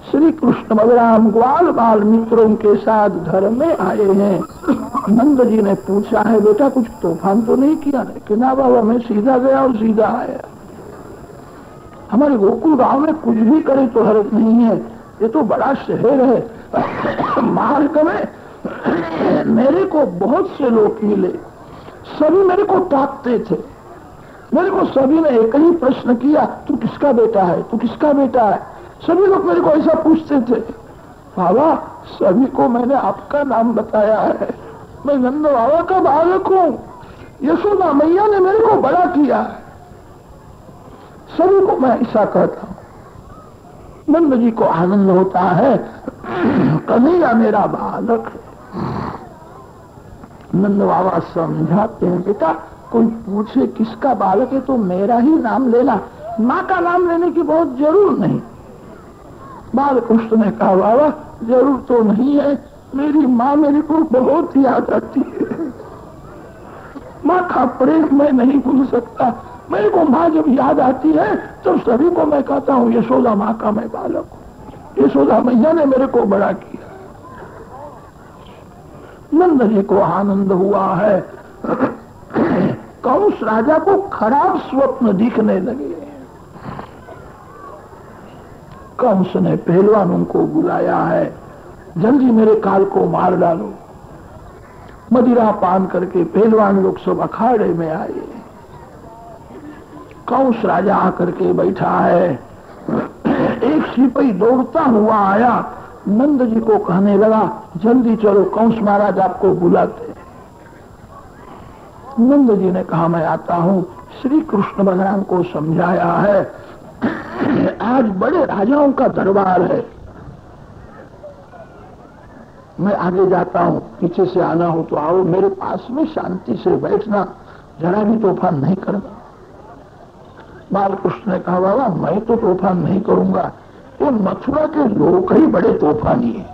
श्री कृष्ण बलराम ग्वाल बाल मित्रों के साथ घर में आए हैं। नंद जी ने पूछा है, बेटा कुछ तूफान तो नहीं किया? कि ना बाबा, मैं सीधा गया और सीधा आया। हमारे गोकुल गांव में कुछ भी करे तो हर्ज नहीं है, ये तो बड़ा शहर है। मार्ग में मेरे को बहुत से लोग मिले, सभी मेरे को ताकते थे। मेरे को सभी ने एक ही प्रश्न किया, तू किसका बेटा है, तू किसका बेटा है? सभी लोग मेरे को ऐसा पूछते थे। बाबा, सभी को मैंने आपका नाम बताया है, मैं नंद बाबा का बालक हूँ, यशोदा मैया ने मेरे को बड़ा किया है। सभी को मैं ऐसा कहता हूँ। नंद जी को आनंद होता है, कन्हैया मेरा बालक है। नंद बाबा समझाते हैं, बेटा कोई पूछे किसका बालक है तो मेरा ही नाम लेना, माँ का नाम लेने की बहुत जरूर नहीं। बालकृष्ण ने कहा, बाबा जरूर तो नहीं है, मेरी माँ मेरे को बहुत याद आती है, माँ का प्रेम मैं नहीं भूल सकता। मेरे को माँ जब याद आती है तो सभी को मैं कहता हूँ, यशोदा माँ का मैं बालक हूँ, यशोदा मैया ने मेरे को बड़ा किया। नंद जी को आनंद हुआ है। कंस राजा को खराब स्वप्न दिखने लगे। कंस ने पहलवानों को बुलाया है, जल्दी मेरे काल को मार डालो। मदिरा पान करके पहलवान लोग सब अखाड़े में आए। कंस राजा आकर के बैठा है। एक सिपाही दौड़ता हुआ आया, नंद जी को कहने लगा, जल्दी चलो, कंस महाराज आपको बुलाते। नंद जी ने कहा, मैं आता हूँ। श्री कृष्ण भगवान को समझाया है, आज बड़े राजाओं का दरबार है, मैं आगे जाता हूँ, पीछे से आना हो तो आओ, मेरे पास में शांति से बैठना, जरा भी तूफान नहीं करना। बालकृष्ण ने कहा, बाबा मैं तो तूफान नहीं करूंगा, ये मथुरा के लोग ही बड़े तूफानी है।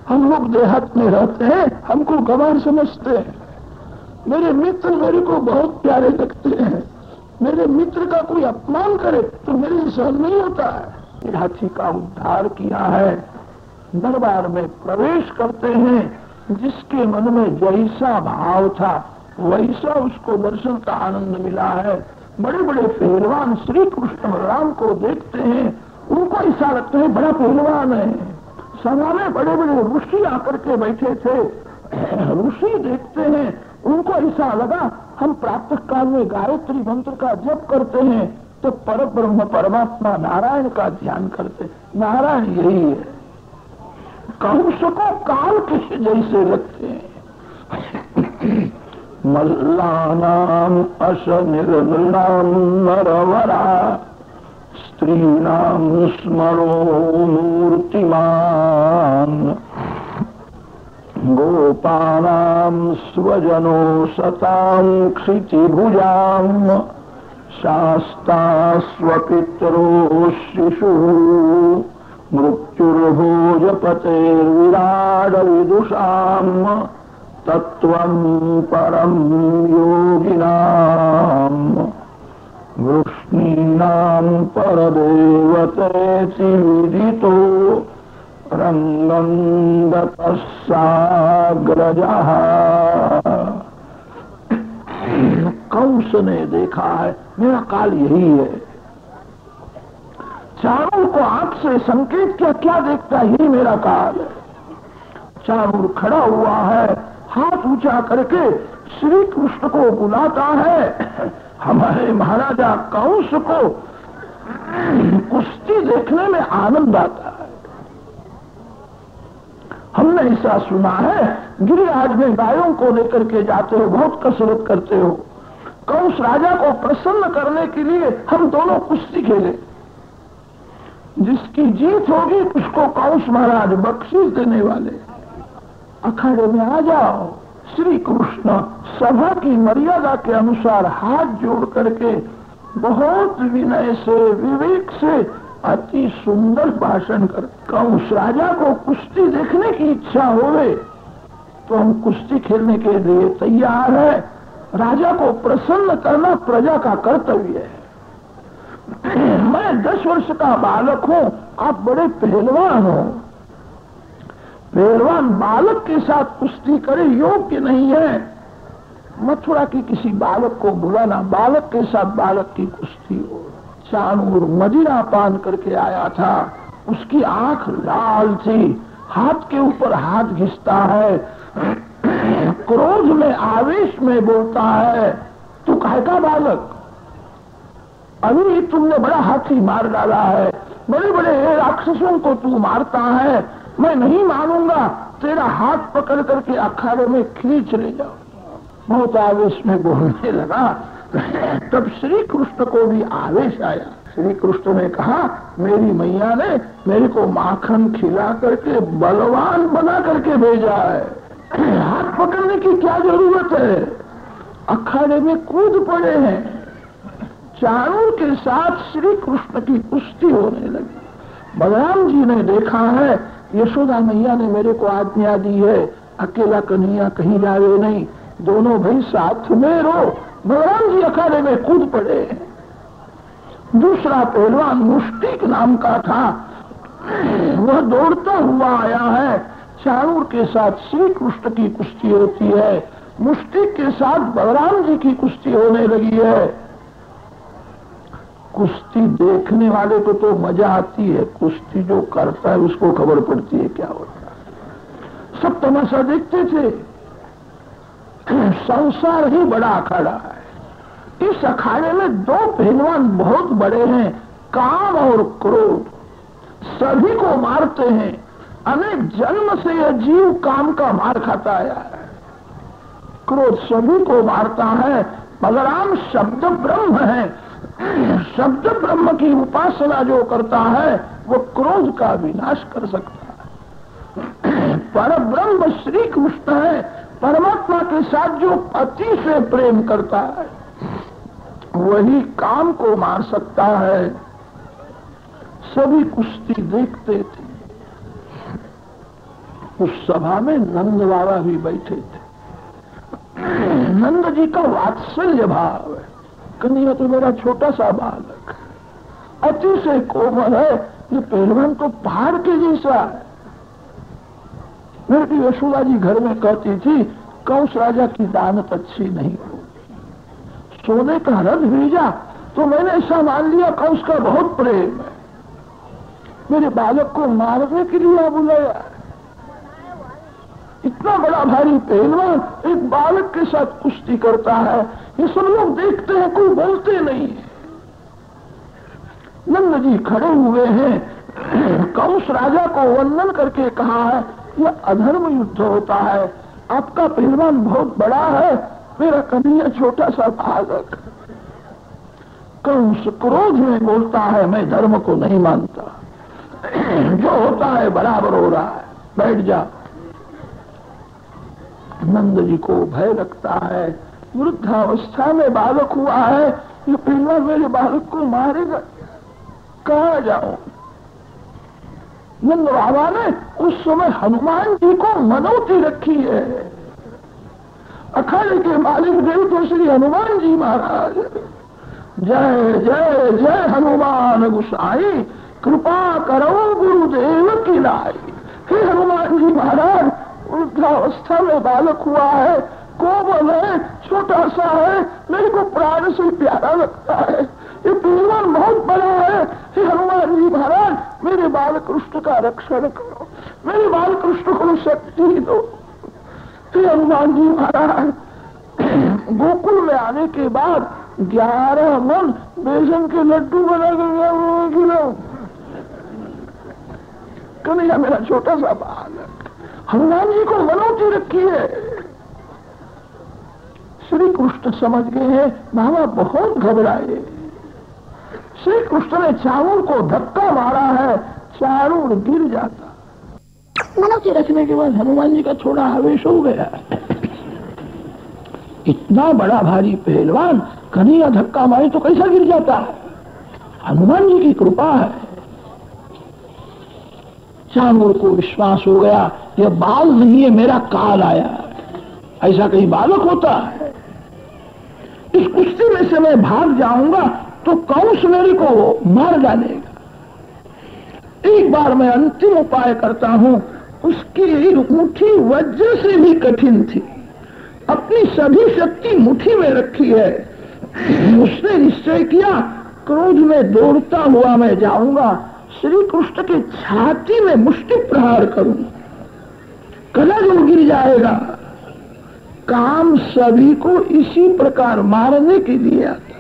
हम लोग देहात में रहते हैं, हमको गंवार समझते हैं। मेरे मित्र मेरे को बहुत प्यारे लगते हैं, मेरे मित्र का कोई अपमान करे तो मेरे सहन नहीं होता है। हाथी का उद्धार किया है। दरबार में प्रवेश करते हैं, जिसके मन में जैसा भाव था वैसा उसको दर्शन का आनंद मिला है। बड़े बड़े पहलवान श्री कृष्ण बलराम को देखते हैं, उनको ऐसा लगता है बड़ा पहलवान है। सभा में बड़े बड़े ऋषि आकर के बैठे थे, ऋषि देखते हैं, उनको ऐसा लगा हम प्रातः काल में गायत्री मंत्र का जप करते हैं तो पर ब्रह्म परमात्मा नारायण का ध्यान करते। नारायण यही है, कंस को काल के जैसे लगते हैं। मल्लानाम अशनिर्नृणाम नरवरा स्त्रीणाम स्मरो मूर्तिमान गोपानां स्वजनो सतां क्षितिभुजां शास्ता स्वपितरो शिशुः मृत्युर्भोजपतेर्विराड विदुषां तत्त्वं परं योगिनां वृष्णीनां परदेवतेति विदितो रंगंदपस्साग्रजः। कंस ने देखा है मेरा काल यही है। चाणूर को आंख से संकेत किया, क्या देखता है, यही मेरा काल है। चाणूर खड़ा हुआ है, हाथ ऊंचा करके श्री कृष्ण को बुलाता है। हमारे महाराजा कंस को कुश्ती देखने में आनंद आता है। हमने ऐसा सुना है, गिरिराज में गायों को लेकर के जाते हो, बहुत कसरत करते हो। कंस राजा को प्रसन्न करने के लिए हम दोनों कुश्ती खेले, जिसकी जीत होगी उसको कंस महाराज बख्शीश देने वाले। अखाड़े में आ जाओ। श्री कृष्ण सभा की मर्यादा के अनुसार हाथ जोड़ करके बहुत विनय से विवेक से अति सुंदर भाषण कर। कंस राजा को कुश्ती देखने की इच्छा होवे तो हम कुश्ती खेलने के लिए तैयार है। राजा को प्रसन्न करना प्रजा का कर्तव्य है। मैं 10 वर्ष का बालक हूँ, आप बड़े पहलवान हो। पहलवान बालक के साथ कुश्ती करे योग्य नहीं है। मथुरा की किसी बालक को बुलाना, बालक के साथ बालक की कुश्ती हो। चाणूर मदिरा पान करके आया था, उसकी आंख लाल थी, हाथ के ऊपर हाथ घिसता है, क्रोध में आवेश में बोलता है, तू काहे का बालक, अभी तुमने बड़ा हाथी मार डाला है, बड़े बड़े राक्षसों को तू मारता है, मैं नहीं मानूंगा, तेरा हाथ पकड़ करके अखाड़े में खींच ले जाओ। बहुत आवेश में बोलने लगा। तब श्री कृष्ण को भी आवेश आया। श्री कृष्ण ने कहा, मेरी मैया ने मेरे को माखन खिला करके बलवान बना करके भेजा है, हाथ पकड़ने की क्या जरूरत है। अखाड़े में कूद पड़े हैं। चाणूर के साथ श्री कृष्ण की कुश्ती होने लगी। बलराम जी ने देखा है, यशोदा मैया ने मेरे को आज्ञा दी है, अकेला कन्हैया कहीं जावे नहीं, दोनों भाई साथ में रहो। बलराम जी अखाड़े में कूद पड़े। दूसरा पहलवान मुष्टिक नाम का था, वह दौड़ता हुआ आया है। चाणूर के साथ श्री कृष्ण की कुश्ती होती है, मुष्टिक के साथ बलराम जी की कुश्ती होने लगी है। कुश्ती देखने वाले को तो मजा आती है, कुश्ती जो करता है उसको खबर पड़ती है क्या होता है। सब तमाशा देखते थे। संसार ही बड़ा अखाड़ा है। इस अखाड़े में 2 पहलवान बहुत बड़े हैं, काम और क्रोध। सभी को मारते हैं। अनेक जन्म से यह जीव काम का मार खाता आया है। क्रोध सभी को मारता है। बलराम शब्द ब्रह्म है। शब्द ब्रह्म की उपासना जो करता है वो क्रोध का विनाश कर सकता है। पर ब्रह्म श्री कृष्ण है। परमात्मा के साथ जो अति से प्रेम करता है वही काम को मार सकता है। सभी कुश्ती देखते थे। उस सभा में नंद बाबा भी बैठे थे। नंद जी का वात्सल्य भाव है। कन्हैया तो मेरा छोटा सा बालक, अति से कोमल है, ये पहलवान तो पहाड़ के जैसा है। मेरी यशोदा जी घर में कहती थी कंस राजा की दानत अच्छी नहीं होती। सोने का रथ भेजा तो मैंने ऐसा मान लिया कंस का बहुत प्रेम है, मेरे बालक को मारने के लिए बुलाया। इतना बड़ा भारी पहलवान एक बालक के साथ कुश्ती करता है, ये सब लोग देखते हैं, कोई बोलते नहीं है। नंद जी खड़े हुए हैं, कंस राजा को वंदन करके कहा है यह अधर्म युद्ध होता है, आपका पहलवान बहुत बड़ा है, मेरा कन्हैया छोटा सा बालक। कंस क्रोध में बोलता है मैं धर्म को नहीं मानता, जो होता है बराबर हो रहा है, बैठ जा। नंद जी को भय लगता है, वृद्धावस्था में बालक हुआ है, ये पहलवान मेरे बालक को मारेगा, कहाँ जाऊं। नंद बाबा ने उस समय हनुमान जी को मनौती रखी है। अखाड़े के मालिक देव तो श्री हनुमान जी महाराज, जय जय जय हनुमान गुसाई, कृपा करो गुरुदेव की लाई। हे हनुमान जी महाराज, वृद्धावस्था में बालक हुआ है, कोमल है, छोटा सा है, मेरे को प्राण से प्यारा लगता है, ये पहलवान बहुत बड़ा है। हे हनुमान जी महाराज, मेरे बाल कृष्ण का रक्षण करो, मेरे बाल कृष्ण को शक्ति दो। हे हनुमान जी महाराज, गोकुल में आने के बाद 11 मन बेसन के लड्डू बना कर खिलाओ। कन्हैया मेरा छोटा सा बालक, हनुमान जी को मनौती रखी है। श्री कृष्ण समझ गए हैं, मामा बहुत घबराए। श्री कृष्ण ने चाणूर को धक्का मारा है, चाणूर गिर जाता। मनौती रखने के बाद हनुमान जी का थोड़ा आवेश हो गया। इतना बड़ा भारी पहलवान कन्हैया धक्का मारे तो कैसा गिर जाता है, हनुमान जी की कृपा है। चाणूर को विश्वास हो गया यह बाल नहीं है, मेरा काल आया, ऐसा कहीं बालक होता है। इस कुश्ती में से मैं भाग जाऊंगा तो कंस मेरे को मार डालेगा। एक बार मैं अंतिम उपाय करता हूं, उसकी मुट्ठी वज्र से भी कठिन थी, अपनी सभी शक्ति मुट्ठी में रखी है। उसने निश्चय किया क्रोध में दौड़ता हुआ मैं जाऊंगा, श्री कृष्ण के छाती में मुष्टि प्रहार करूंगा, कला जो गिर जाएगा। काम सभी को इसी प्रकार मारने के लिए आता है।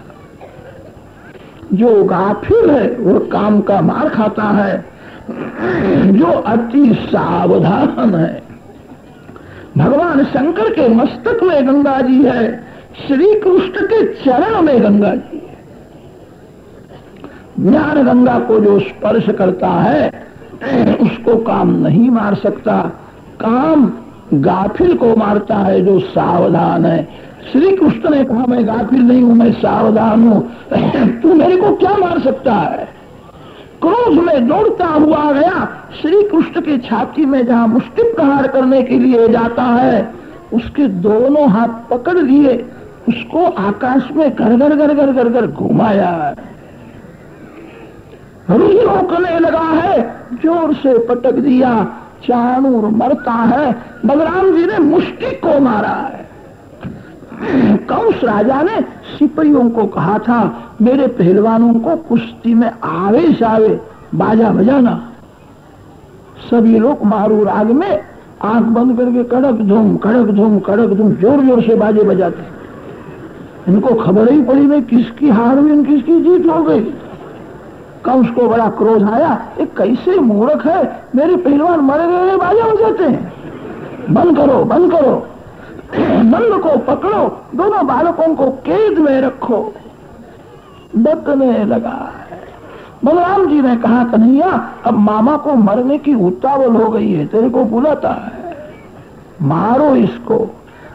जो गाफिल है वो काम का मार खाता है, जो अति सावधान है। भगवान शंकर के मस्तक में गंगा जी है, श्री कृष्ण के चरण में गंगा जी है। ज्ञान गंगा को जो स्पर्श करता है उसको काम नहीं मार सकता, काम गाफिल को मारता है जो सावधान है। श्री कृष्ण ने कहा मैं गाफिल नहीं हूं, मैं सावधान हूं, तू मेरे को क्या मार सकता है। क्रोध में दौड़ता हुआ गया, श्री कृष्ण की छाती में जहां मुष्टि प्रहार करने के लिए जाता है, उसके दोनों हाथ पकड़ लिए, उसको आकाश में घर घर घर घर घर घर घुमाया, रुई रोकने लगा है, जोर से पटक दिया, चाणूर मरता है। बलराम जी ने मुष्टि को मारा है। कंस राजा ने सिपाहियों को कहा था मेरे पहलवानों को कुश्ती में आवेश आवे, बाजा बजाना। सभी लोग मारू राग में आंख बंद करके कड़क धूम कड़क धूम कड़क धूम जोर जोर से बाजे बजाते। इनको खबर ही पड़ी नहीं किसकी हार हुई, किसकी जीत हो गई। कंस को बड़ा क्रोध आया, एक कैसे मूर्ख है, मेरे पहलवान मर गए बाजा बजाते हैं, बंद करो बंद करो। नंद को पकड़ो, दोनों बालकों को कैद में रखो। बकने लगा है। बलराम जी ने कहा कन्हैया अब मामा को मरने की उतावल हो गई है, तेरे को बुलाता है, मारो इसको,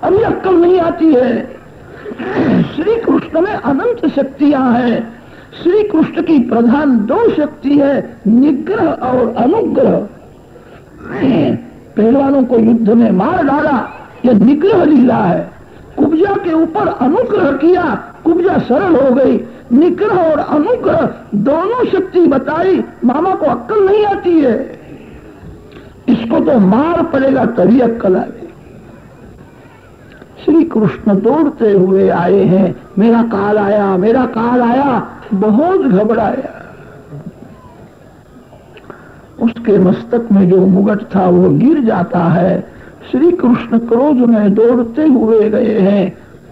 अभी अक्कल नहीं आती है। श्री कृष्ण में अनंत शक्तियां हैं। श्री कृष्ण की प्रधान 2 शक्ति है, निग्रह और अनुग्रह। पहलवानों को युद्ध में मार डाला, यह निग्रह लीला है। कुब्जा के ऊपर अनुग्रह किया, कुब्जा सरल हो गई। निग्रह और अनुग्रह दोनों शक्ति बताई, मामा को अक्कल नहीं आती है, इसको तो मार पड़ेगा तभी अक्कल आएगी। श्री कृष्ण दौड़ते हुए आए हैं, मेरा काल आया, मेरा काल आया, बहुत घबराया। उसके मस्तक में जो मुगट था वो गिर जाता है। श्री कृष्ण क्रोध में दौड़ते हुए गए हैं,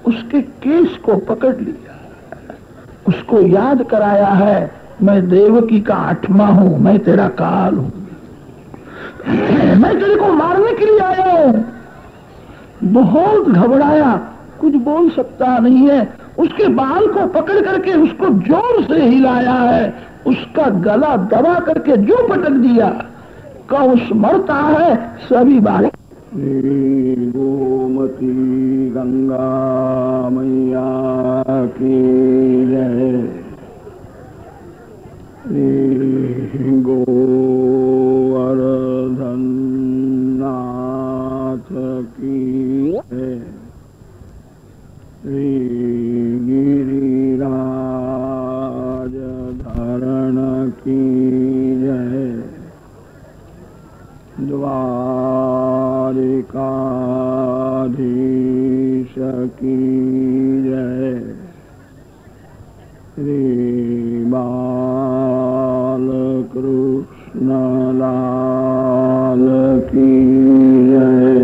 उसके केस को पकड़ लिया, उसको याद कराया है, मैं देवकी का 8वां हूं, मैं तेरा काल हूं, मैं तेरे को मारने के लिए आया हूं। बहुत घबराया, कुछ बोल सकता नहीं है। उसके बाल को पकड़ करके उसको जोर से हिलाया है, उसका गला दबा करके जो पटक दिया, कंस मरता है, सभी बाल। गोमती गंगा मैया की जय, गोवर्धन नाथ की जय, श्री गिरिराज धरण की जय, द्वारिकाधीश की जय, श्री बालकृष्ण लाल की जय,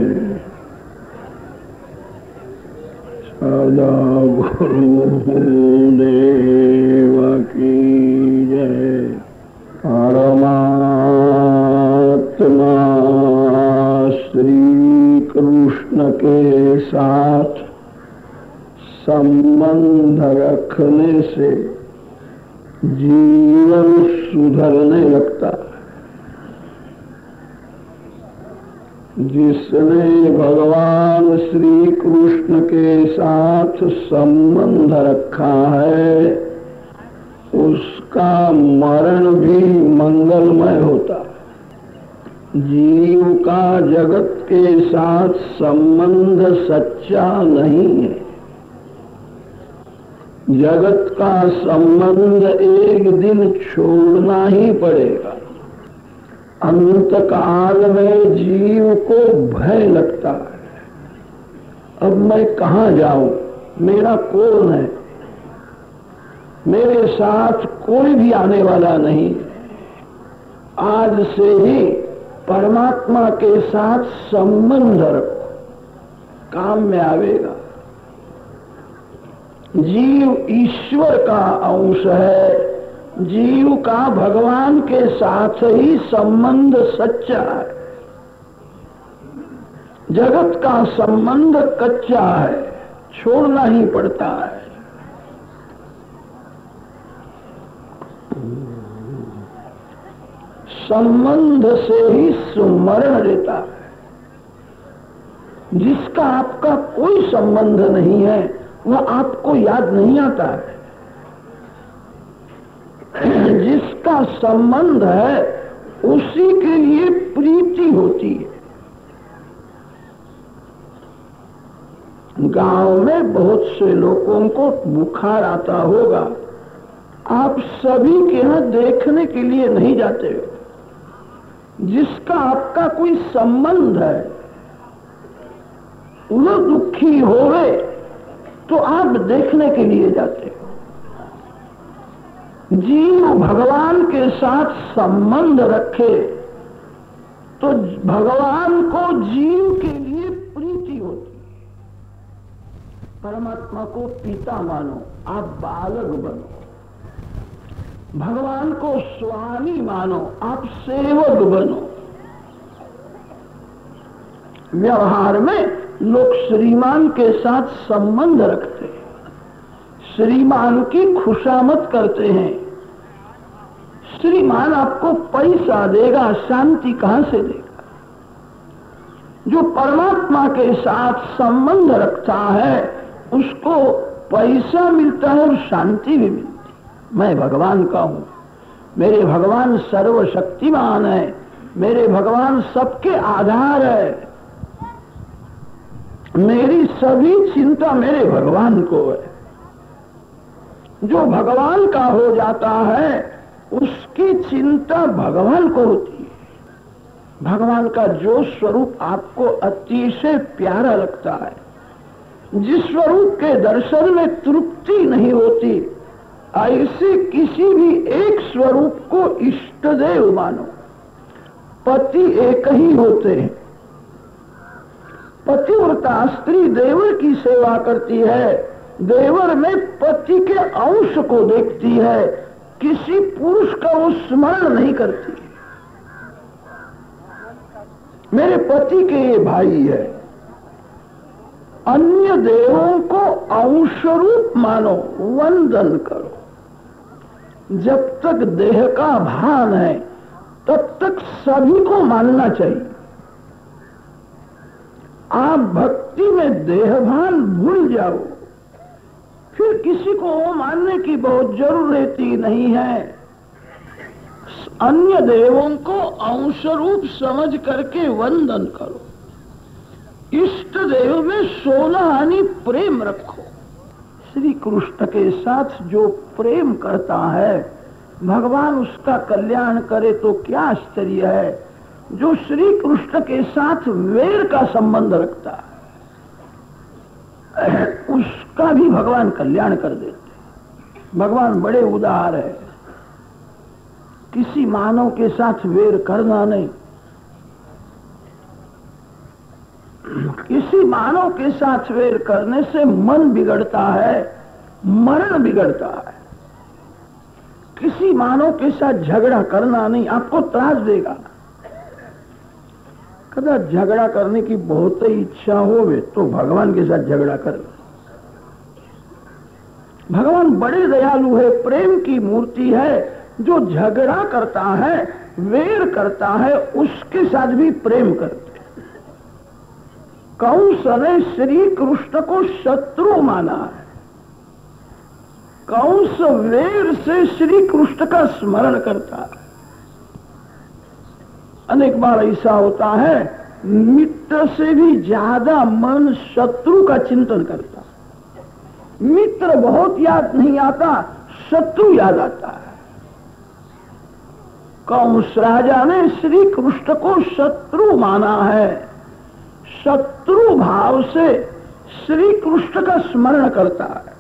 सद्गुरुदेव की जय। परमात्मा श्री कृष्ण के साथ संबंध रखने से जीवन सुधरने लगता है। जिसने भगवान श्री कृष्ण के साथ संबंध रखा है उसका मरण भी मंगलमय होता है। जीव का जगत के साथ संबंध सच्चा नहीं है। जगत का संबंध एक दिन छोड़ना ही पड़ेगा। अंत काल में जीव को भय लगता है, अब मैं कहाँ जाऊं, मेरा कौन है, मेरे साथ कोई भी आने वाला नहीं। आज से ही परमात्मा के साथ संबंध रखो, काम में आवेगा। जीव ईश्वर का अंश है, जीव का भगवान के साथ ही संबंध सच्चा है। जगत का संबंध कच्चा है, छोड़ना ही पड़ता है। संबंध से ही सुमरण रहता है। जिसका आपका कोई संबंध नहीं है वह आपको याद नहीं आता है। जिसका संबंध है उसी के लिए प्रीति होती है। गांव में बहुत से लोगों को बुखार आता होगा, आप सभी के यहाँ देखने के लिए नहीं जाते हो। जिसका आपका कोई संबंध है वह दुखी होवे तो आप देखने के लिए जाते हो। जीव भगवान के साथ संबंध रखे तो भगवान को जीव के लिए प्रीति होती है। परमात्मा को पिता मानो, आप बालक बनो। भगवान को स्वामी मानो, आप सेवक बनो। व्यवहार में लोग श्रीमान के साथ संबंध रखते हैं, श्रीमान की खुशामद करते हैं। श्रीमान आपको पैसा देगा, शांति कहां से देगा? जो परमात्मा के साथ संबंध रखता है उसको पैसा मिलता है और शांति भी मिलती है। मैं भगवान का हूं, मेरे भगवान सर्वशक्तिमान है, मेरे भगवान सबके आधार है, मेरी सभी चिंता मेरे भगवान को है। जो भगवान का हो जाता है उसकी चिंता भगवान को होती है। भगवान का जो स्वरूप आपको अतिशय प्यारा लगता है, जिस स्वरूप के दर्शन में तृप्ति नहीं होती, ऐसे किसी भी एक स्वरूप को इष्टदेव मानो। पति एक ही होते हैं। पतिव्रता स्त्री देवर की सेवा करती है, देवर में पति के अंश को देखती है, किसी पुरुष का वो स्मरण नहीं करती। मेरे पति के ये भाई है। अन्य देवों को अंश रूप मानो, वंदन करो। जब तक देह का भान है तब तक सभी को मानना चाहिए। आप भक्ति में देहभान भूल जाओ, फिर किसी को वो मानने की बहुत जरूरत ही नहीं है। अन्य देवों को अंश रूप समझ करके वंदन करो। इष्ट देव में 16 आनी प्रेम रखो। श्री कृष्ण के साथ जो प्रेम करता है, भगवान उसका कल्याण करे तो क्या आश्चर्य है। जो श्री कृष्ण के साथ वैर का संबंध रखता है, उसका भी भगवान कल्याण कर देते। भगवान बड़े उदार है। किसी मानव के साथ वैर करना नहीं। किसी मानव के साथ वैर करने से मन बिगड़ता है, मरण बिगड़ता है। किसी मानव के साथ झगड़ा करना नहीं, आपको त्रास देगा। कदा झगड़ा करने की बहुत ही इच्छा होवे तो भगवान के साथ झगड़ा कर। भगवान बड़े दयालु है, प्रेम की मूर्ति है। जो झगड़ा करता है, वैर करता है, उसके साथ भी प्रेम करते। कंस ने श्री कृष्ण को शत्रु माना है। कंस वैर से श्री कृष्ण का स्मरण करता है। अनेक बार ऐसा होता है, मित्र से भी ज्यादा मन शत्रु का चिंतन करता है। मित्र बहुत याद नहीं आता, शत्रु याद आता है। कंस राजा ने श्री कृष्ण को शत्रु माना है। शत्रु भाव से श्री कृष्ण का स्मरण करता है।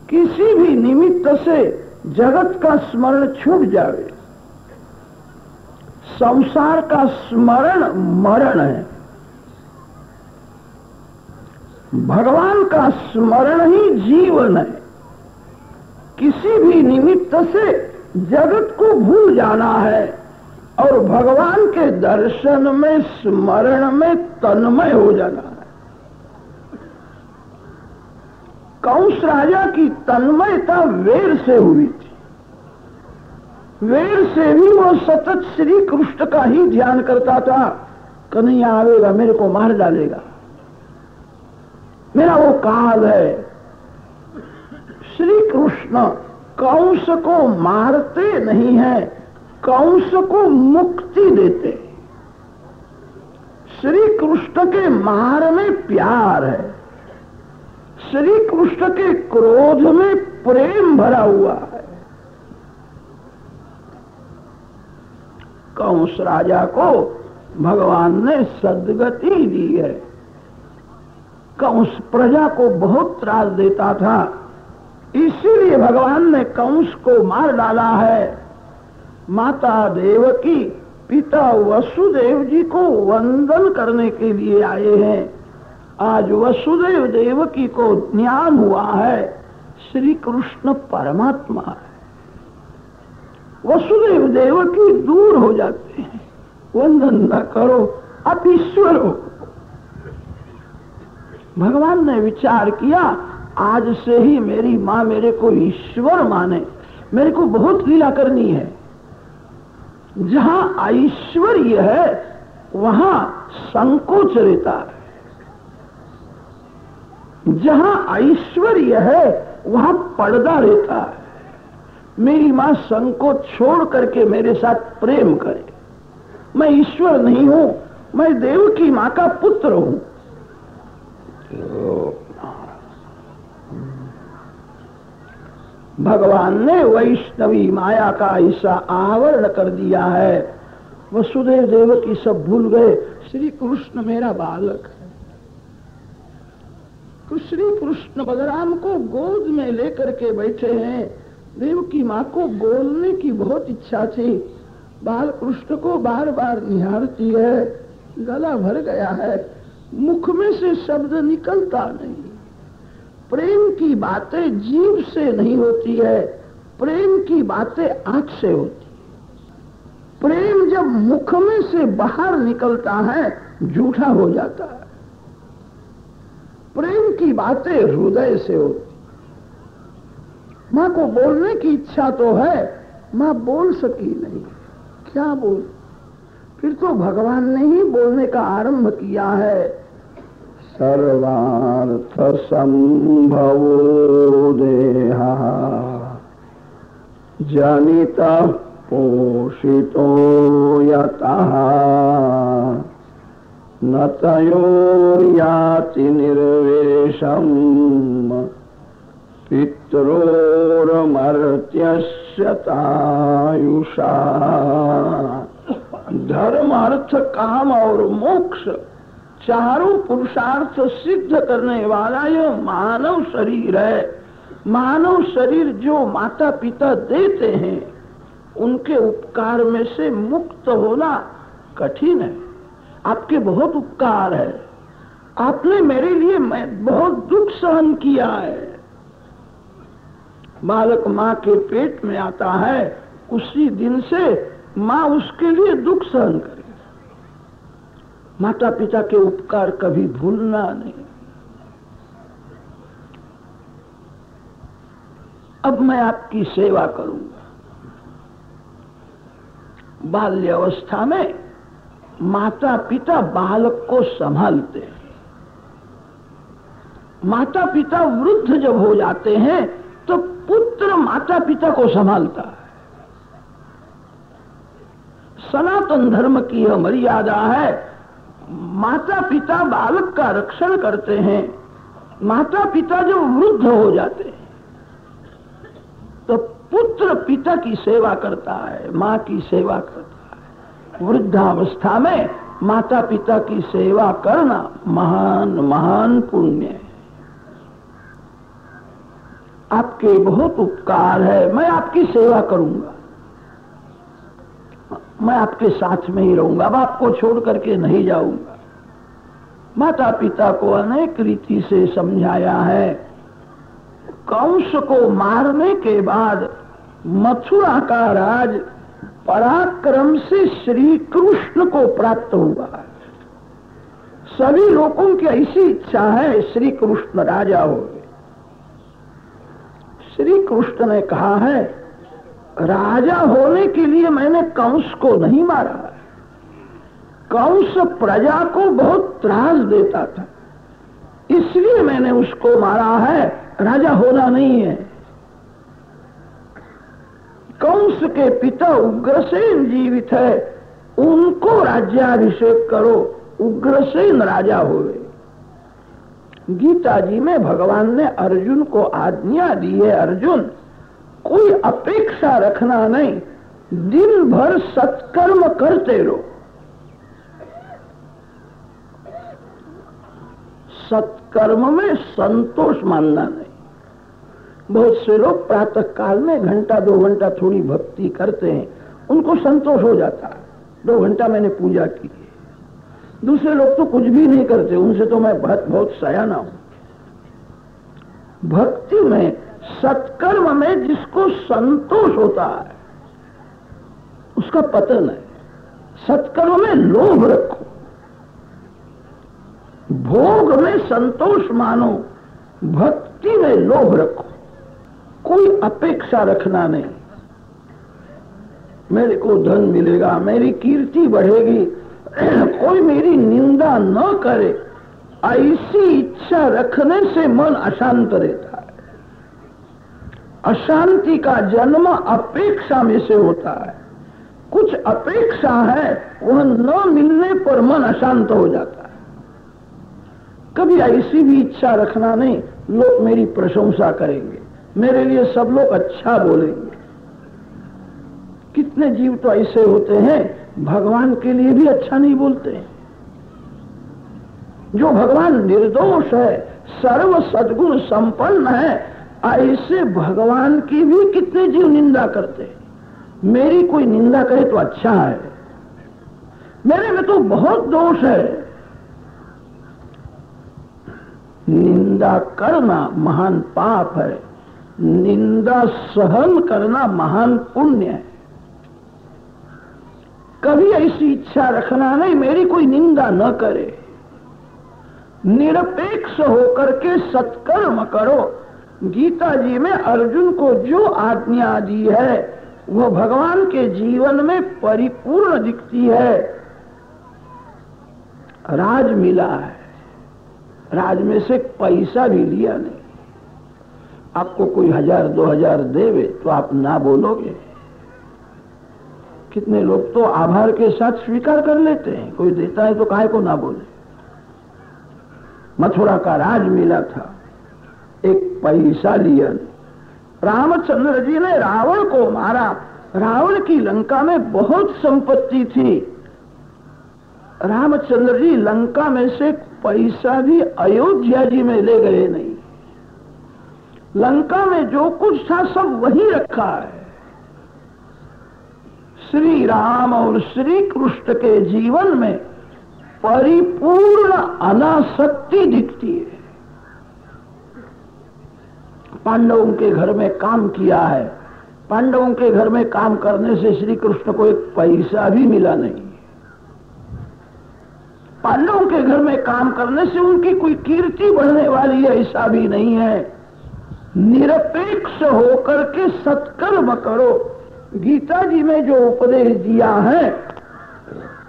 किसी भी निमित्त से जगत का स्मरण छूट जाए, संसार का स्मरण मरण है। भगवान का स्मरण ही जीवन है। किसी भी निमित्त से जगत को भूल जाना है और भगवान के दर्शन में, स्मरण में तन्मय हो जाना है। कंस राजा की तन्मयता वैर से हुई थी। वैर से भी वो सतत श्री कृष्ण का ही ध्यान करता था। कन्हैया आवेगा, मेरे को मार डालेगा, मेरा वो काल है। श्री कृष्ण कंस को मारते नहीं है, कंस को मुक्ति देते। श्री कृष्ण के मार में प्यार है। श्री कृष्ण के क्रोध में प्रेम भरा हुआ है। कंस राजा को भगवान ने सद्गति दी है। कंस प्रजा को बहुत त्रास देता था, इसीलिए भगवान ने कंस को मार डाला है। माता देवकी पिता वसुदेव जी को वंदन करने के लिए आए हैं। आज वसुदेव देवकी को ज्ञान हुआ है श्री कृष्ण परमात्मा है। वसुदेव देवकी दूर हो जाते हैं, वंदन न करो, आप ईश्वर हो। भगवान ने विचार किया, आज से ही मेरी माँ मेरे को ईश्वर माने, मेरे को बहुत लीला करनी है। जहां ऐश्वर्य है वहां संकोच रहता है, जहां ऐश्वर्य है वहां पर्दा रहता है। मेरी मां संकोच छोड़ करके मेरे साथ प्रेम करे। मैं ईश्वर नहीं हूं, मैं देव की मां का पुत्र हूं। भगवान ने वैष्णवी माया का ऐसा आवरण कर दिया है, वसुदेव देवकी सब भूल गए। श्री कृष्ण मेरा बालक है। तो श्री कृष्ण बलराम को गोद में लेकर के बैठे हैं। देवकी माँ को बोलने की बहुत इच्छा थी, बाल कृष्ण को बार बार निहारती है, गला भर गया है, मुख में से शब्द निकलता नहीं। प्रेम की बातें जीभ से नहीं होती है, प्रेम की बातें आंख से होती है। प्रेम जब मुख में से बाहर निकलता है झूठा हो जाता है। प्रेम की बातें हृदय से होती। माँ को बोलने की इच्छा तो है, माँ बोल सकी नहीं, क्या बोल। फिर तो भगवान ने ही बोलने का आरंभ किया है। सर्वार्थ संभवो देहा जनिता पोषितो यतः न तयोर्याति निर्वेशम् पितरोर्मर्त्यस्य तायुषा। धर्म अर्थ काम और मोक्ष चारों पुरुषार्थ सिद्ध करने वाला यह मानव शरीर है। मानव शरीर जो माता पिता देते हैं उनके उपकार में से मुक्त होना कठिन है। आपके बहुत उपकार है, आपने मेरे लिए बहुत दुख सहन किया है। बालक माँ के पेट में आता है, उसी दिन से माँ उसके लिए दुख सहन करे। माता पिता के उपकार कभी भूलना नहीं। अब मैं आपकी सेवा करूंगा। बाल्य अवस्था में माता पिता बालक को संभालते हैं। माता पिता वृद्ध जब हो जाते हैं तो पुत्र माता पिता को संभालता है। सनातन धर्म की यह मर्यादा है। माता पिता बालक का रक्षण करते हैं। माता पिता जब वृद्ध हो जाते हैं तो पुत्र पिता की सेवा करता है, माँ की सेवा करता है। वृद्धावस्था में माता पिता की सेवा करना महान महान पुण्य है। आपके बहुत उपकार है, मैं आपकी सेवा करूंगा, मैं आपके साथ में ही रहूंगा, अब आपको छोड़ करके नहीं जाऊंगा। माता पिता को अनेक रीति से समझाया है। कंस को मारने के बाद मथुरा का राज पराक्रम से श्री कृष्ण को प्राप्त हुआ। सभी लोगों की ऐसी इच्छा है श्री कृष्ण राजा हो। श्री कृष्ण ने कहा है राजा होने के लिए मैंने कंस को नहीं मारा। कंस प्रजा को बहुत त्रास देता था, इसलिए मैंने उसको मारा है, राजा होना नहीं है। कंस के पिता उग्रसेन जीवित है, उनको राज्याभिषेक करो, उग्रसेन राजा होवे। गीता जी में भगवान ने अर्जुन को आज्ञा दी है, अर्जुन कोई अपेक्षा रखना नहीं, दिन भर सत्कर्म करते रहो। सत्कर्म में संतोष मानना नहीं। बहुत से लोग प्रातः काल में घंटा 2 घंटा थोड़ी भक्ति करते हैं, उनको संतोष हो जाता है, 2 घंटा मैंने पूजा की। दूसरे लोग तो कुछ भी नहीं करते, उनसे तो मैं बहुत सयाना हूं। भक्ति में सत्कर्म में जिसको संतोष होता है उसका पतन है। सत्कर्म में लोभ रखो, भोग में संतोष मानो, भक्ति में लोभ रखो। कोई अपेक्षा रखना नहीं, मेरे को धन मिलेगा, मेरी कीर्ति बढ़ेगी, कोई मेरी निंदा न करे, ऐसी इच्छा रखने से मन अशांत रहता है। अशांति का जन्म अपेक्षा में से होता है। कुछ अपेक्षा है, वह न मिलने पर मन अशांत हो जाता है। कभी ऐसी भी इच्छा रखना नहीं, लोग मेरी प्रशंसा करेंगे, मेरे लिए सब लोग अच्छा बोलेंगे। कितने जीव तो ऐसे होते हैं भगवान के लिए भी अच्छा नहीं बोलते। जो भगवान निर्दोष है, सर्व सद्गुण संपन्न है, ऐसे भगवान की भी कितने जीव निंदा करते हैं। मेरी कोई निंदा करे तो अच्छा है, मेरे में तो बहुत दोष है। निंदा करना महान पाप है, निंदा सहन करना महान पुण्य है। कभी ऐसी इच्छा रखना नहीं मेरी कोई निंदा न करे। निरपेक्ष होकर के सत्कर्म करो। गीता जी में अर्जुन को जो आज्ञा दी है वो भगवान के जीवन में परिपूर्ण दिखती है। राज मिला है, राज में से पैसा भी लिया नहीं। आपको कोई 1000 2000 देवे तो आप ना बोलोगे। कितने लोग तो आभार के साथ स्वीकार कर लेते हैं, कोई देता है तो काहे को ना बोले। मथुरा का राज मिला था, एक पैसा लिया नहीं। रामचंद्र जी ने रावण को मारा। रावण की लंका में बहुत संपत्ति थी। रामचंद्र जी लंका में से पैसा भी अयोध्या जी में ले गए नहीं। लंका में जो कुछ था सब वही रखा है। श्री राम और श्री कृष्ण के जीवन में परिपूर्ण अनासक्ति दिखती है। पांडवों के घर में काम किया है, पांडवों के घर में काम करने से श्री कृष्ण को एक पैसा भी मिला नहीं। पांडवों के घर में काम करने से उनकी कोई कीर्ति बढ़ने वाली है ऐसा भी नहीं है। निरपेक्ष होकर के सत्कर्म करो। गीता जी में जो उपदेश दिया है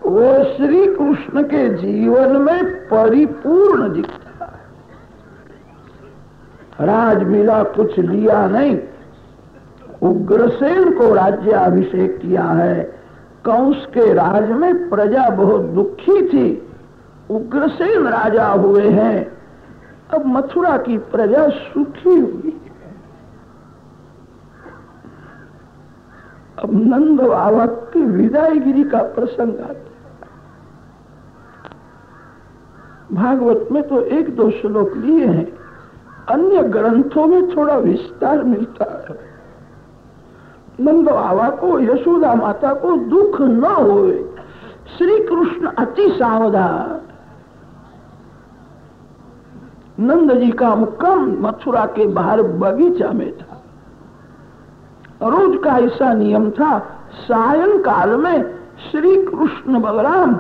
वो श्री कृष्ण के जीवन में परिपूर्ण दिखता है। राज मिला, कुछ लिया नहीं। उग्रसेन को राज्याभिषेक किया है। कंस के राज में प्रजा बहुत दुखी थी, उग्रसेन राजा हुए हैं। अब मथुरा की प्रजा सुखी हुई है। अब नंद बाबा की विदाईगिरी का प्रसंग आता है। भागवत में तो 1-2 श्लोक लिए हैं, अन्य ग्रंथों में थोड़ा विस्तार मिलता है। नंद बाबा को, यशोदा माता को दुख न होए, श्री कृष्ण अति सावधान। नंद जी का मुक्काम मथुरा के बाहर बगीचा में था। रोज का ऐसा नियम था, सायंकाल में श्री कृष्ण बलराम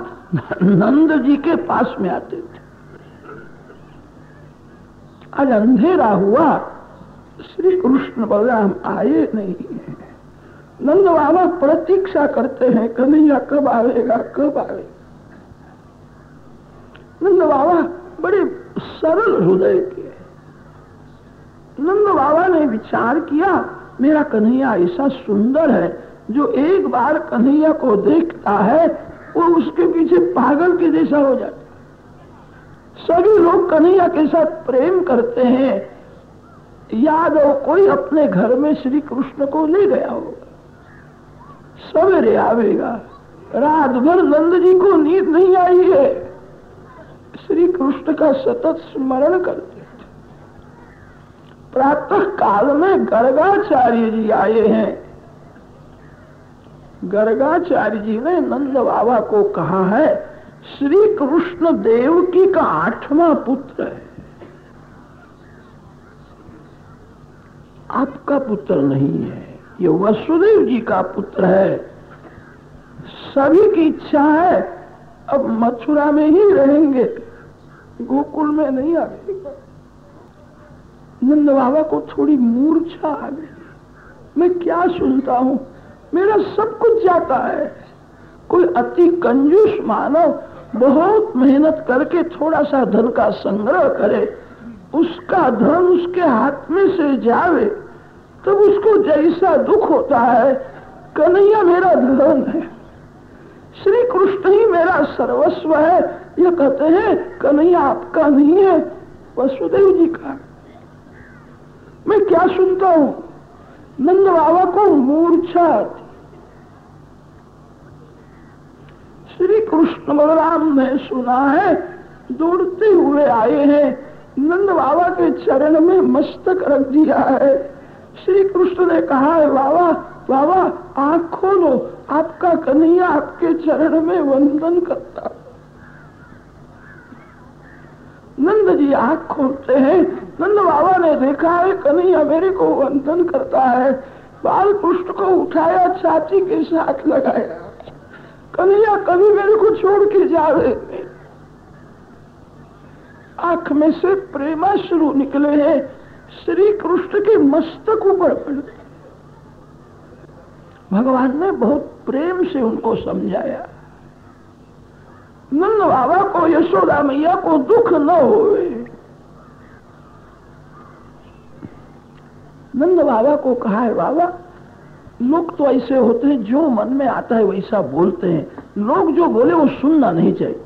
नंद जी के पास में आते थे। आज अंधेरा हुआ, श्री कृष्ण बलराम आए नहीं। नंद बाबा प्रतीक्षा करते हैं, कन्हैया कब आवेगा, कब आवेगा। नंद बाबा बड़े सरल हृदय के। नंद बाबा ने विचार किया, मेरा कन्हैया ऐसा सुंदर है, जो एक बार कन्हैया को देखता है वो उसके पीछे पागल के जैसा हो जाता है। सभी लोग कन्हैया के साथ प्रेम करते हैं। याद हो कोई अपने घर में श्री कृष्ण को ले गया होगा, सवेरे आवेगा, रात भर नंद जी को नींद नहीं आई है, श्री कृष्ण का सतत स्मरण करते। प्रातः काल में गर्गाचार्य जी आए हैं। गर्गाचार्य जी ने नंद बाबा को कहा है, श्री कृष्ण देवकी का 8वां पुत्र है, आपका पुत्र नहीं है, ये वसुदेव जी का पुत्र है। सभी की इच्छा है अब मथुरा में ही रहेंगे, गोकुल में नहीं आएंगे। नंद बाबा को थोड़ी मूर्छा आ गई, मैं क्या सुनता हूं, मेरा सब कुछ जाता है। कोई अति कंजूस मानव बहुत मेहनत करके थोड़ा सा धन का संग्रह करे, उसका धन उसके हाथ में से जावे तब उसको जैसा दुख होता है। कन्हैया मेरा धन है, श्री कृष्ण ही मेरा सर्वस्व है, ये कहते हैं कन्हैया आपका नहीं है, वसुदेव जी का। मैं क्या सुनता हूं? नंद बाबा को मूर्छा थी। श्री कृष्ण बलराम ने सुना है, दौड़ते हुए आए हैं, नंद बाबा के चरण में मस्तक रख दिया है। श्री कृष्ण ने कहा है, बाबा बाबा आंख खोलो, आपका कन्हैया आपके चरण में वंदन करता। नंद जी आंख खोलते हैं, नंद बाबा ने देखा है कन्हैया मेरे को वंदन करता है। बाल पुष्ट को उठाया, छाती के साथ लगाया, कन्हैया कभी मेरे को छोड़ के जावे। आंख में से प्रेमाश्रु निकले हैं, श्री कृष्ण के मस्तक ऊपर पड़े। भगवान ने बहुत प्रेम से उनको समझाया, नंद बाबा को, यशोदा मैया को दुख न होवे। नंद बाबा को कहा है, बाबा लोग तो ऐसे होते हैं जो मन में आता है वैसा बोलते हैं, लोग जो बोले वो सुनना नहीं चाहिए।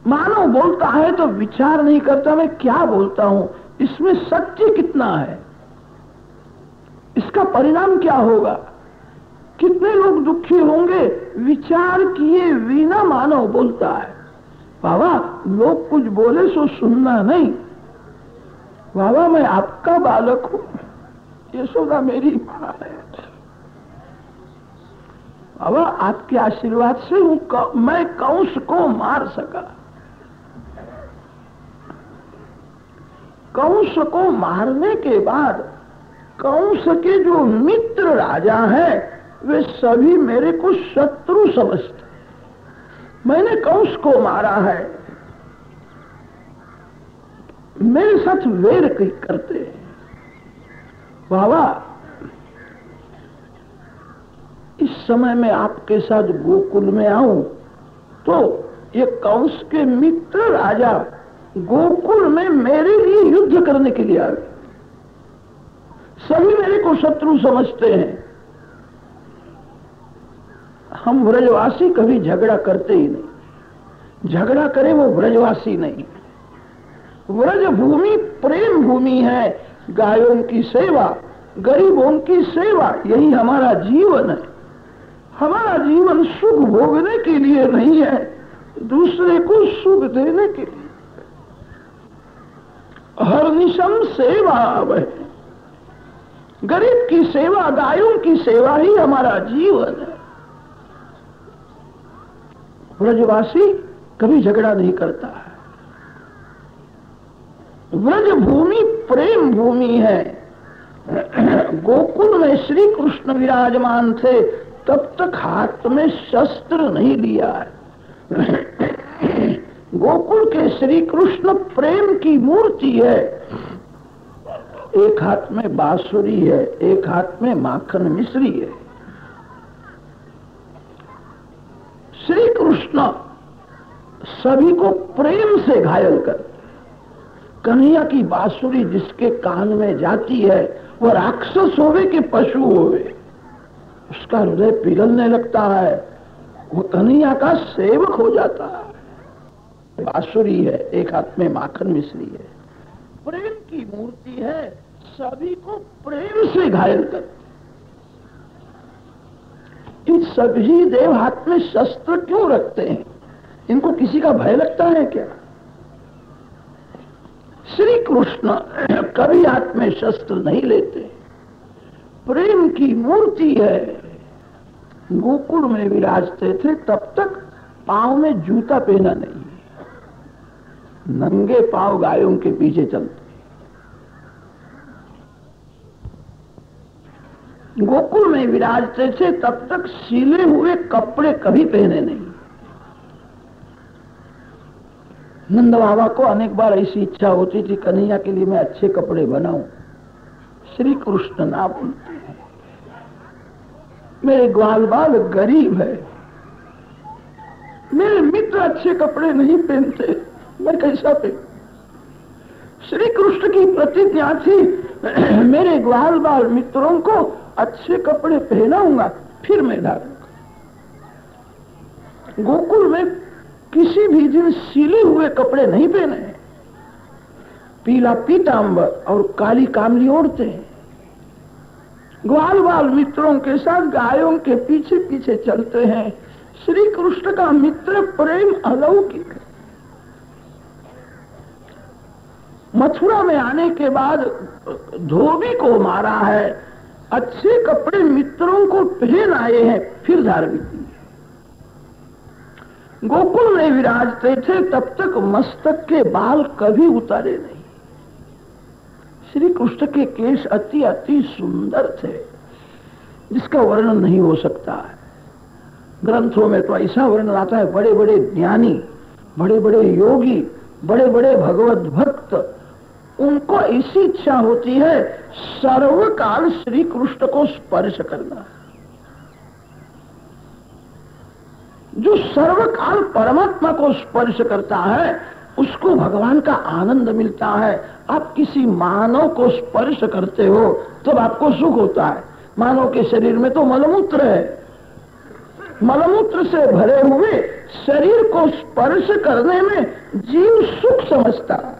मानव बोलता है तो विचार नहीं करता मैं क्या बोलता हूं, इसमें सत्य कितना है, इसका परिणाम क्या होगा, कितने लोग दुखी होंगे, विचार किए बिना मानव बोलता है। बाबा लोग कुछ बोले सो सुनना नहीं। बाबा मैं आपका बालक हूं, यशोदा मेरी मां है। बाबा आपके आशीर्वाद से मैं कंस को मार सका। कंस को मारने के बाद कंस के जो मित्र राजा हैं वे सभी मेरे को शत्रु समझते। मैंने कंस को मारा है, मेरे साथ वैर करते हैं। बाबा इस समय मैं आपके साथ गोकुल में आऊं तो ये कंस के मित्र राजा गोकुल में मेरे लिए युद्ध करने के लिए आ गए। सभी मेरे को शत्रु समझते हैं। हम ब्रजवासी कभी झगड़ा करते ही नहीं, झगड़ा करे वो ब्रजवासी नहीं। ब्रज भूमि प्रेम भूमि है, गायों की सेवा, गरीबों की सेवा, यही हमारा जीवन है। हमारा जीवन सुख भोगने के लिए नहीं है, दूसरे को सुख देने के लिए। हरनिशम सेवा है, गरीब की सेवा, गायों की सेवा ही हमारा जीवन है। ब्रजवासी कभी झगड़ा नहीं करता है। ब्रज भूमि प्रेम भूमि है। गोकुल में श्री कृष्ण विराजमान थे, तब तक हाथ में शस्त्र नहीं लिया है। गोकुल के श्री कृष्ण प्रेम की मूर्ति है। एक हाथ में बांसुरी है, एक हाथ में माखन मिश्री है। श्री कृष्ण सभी को प्रेम से घायल करते। कन्हैया की बांसुरी जिसके कान में जाती है वह राक्षस होवे कि पशु होवे, उसका हृदय पिघलने लगता है, वो कन्हैया का सेवक हो जाता है। बांसुरी है, एक हाथ में माखन मिश्री है, प्रेम की मूर्ति है, सभी को प्रेम से घायल करती। इन सभी देव हाथ में शस्त्र क्यों रखते हैं? इनको किसी का भय लगता है क्या? श्री कृष्ण कभी हाथ में शस्त्र नहीं लेते, प्रेम की मूर्ति है। गोकुल में विराजते थे तब तक पांव में जूता पहना नहीं, नंगे पांव गायों के पीछे चलते। गोकुल में विराजते थे तब तक सिले हुए कपड़े कभी पहने नहीं। नंद बाबा को अनेक बार ऐसी इच्छा होती थी कन्हैया के लिए मैं अच्छे कपड़े बनाऊं। श्री कृष्ण ना बोलते हैं, मेरे ग्वाल बाल गरीब है, मेरे मित्र अच्छे कपड़े नहीं पहनते, मैं कैसा पहनूं? श्री कृष्ण की प्रतिज्ञा थी मेरे ग्वाल बाल मित्रों को अच्छे कपड़े पहनाऊंगा फिर मैं डालूंगा। गोकुल में किसी भी दिन सिले हुए कपड़े नहीं पहने। पीला पीतांबर और काली कामली ओढ़ते हैं, ग्वाल बाल मित्रों के साथ गायों के पीछे पीछे चलते हैं। श्री कृष्ण का मित्र प्रेम अलौकिक है। मथुरा में आने के बाद धोबी को मारा है, अच्छे कपड़े मित्रों को पहन आए हैं, फिर धार्मिक किए। गोकुल में विराजते थे तब तक मस्तक के बाल कभी उतारे नहीं। श्री कृष्ण के केश अति अति सुंदर थे, जिसका वर्णन नहीं हो सकता है। ग्रंथों में तो ऐसा वर्णन आता है, बड़े बड़े ज्ञानी, बड़े बड़े योगी, बड़े बड़े भगवत भक्त, उनको ऐसी इच्छा होती है सर्वकाल श्री कृष्ण को स्पर्श करना। जो सर्वकाल परमात्मा को स्पर्श करता है उसको भगवान का आनंद मिलता है। आप किसी मानव को स्पर्श करते हो तब आपको सुख होता है। मानव के शरीर में तो मलमूत्र है, मलमूत्र से भरे हुए शरीर को स्पर्श करने में जीव सुख समझता है।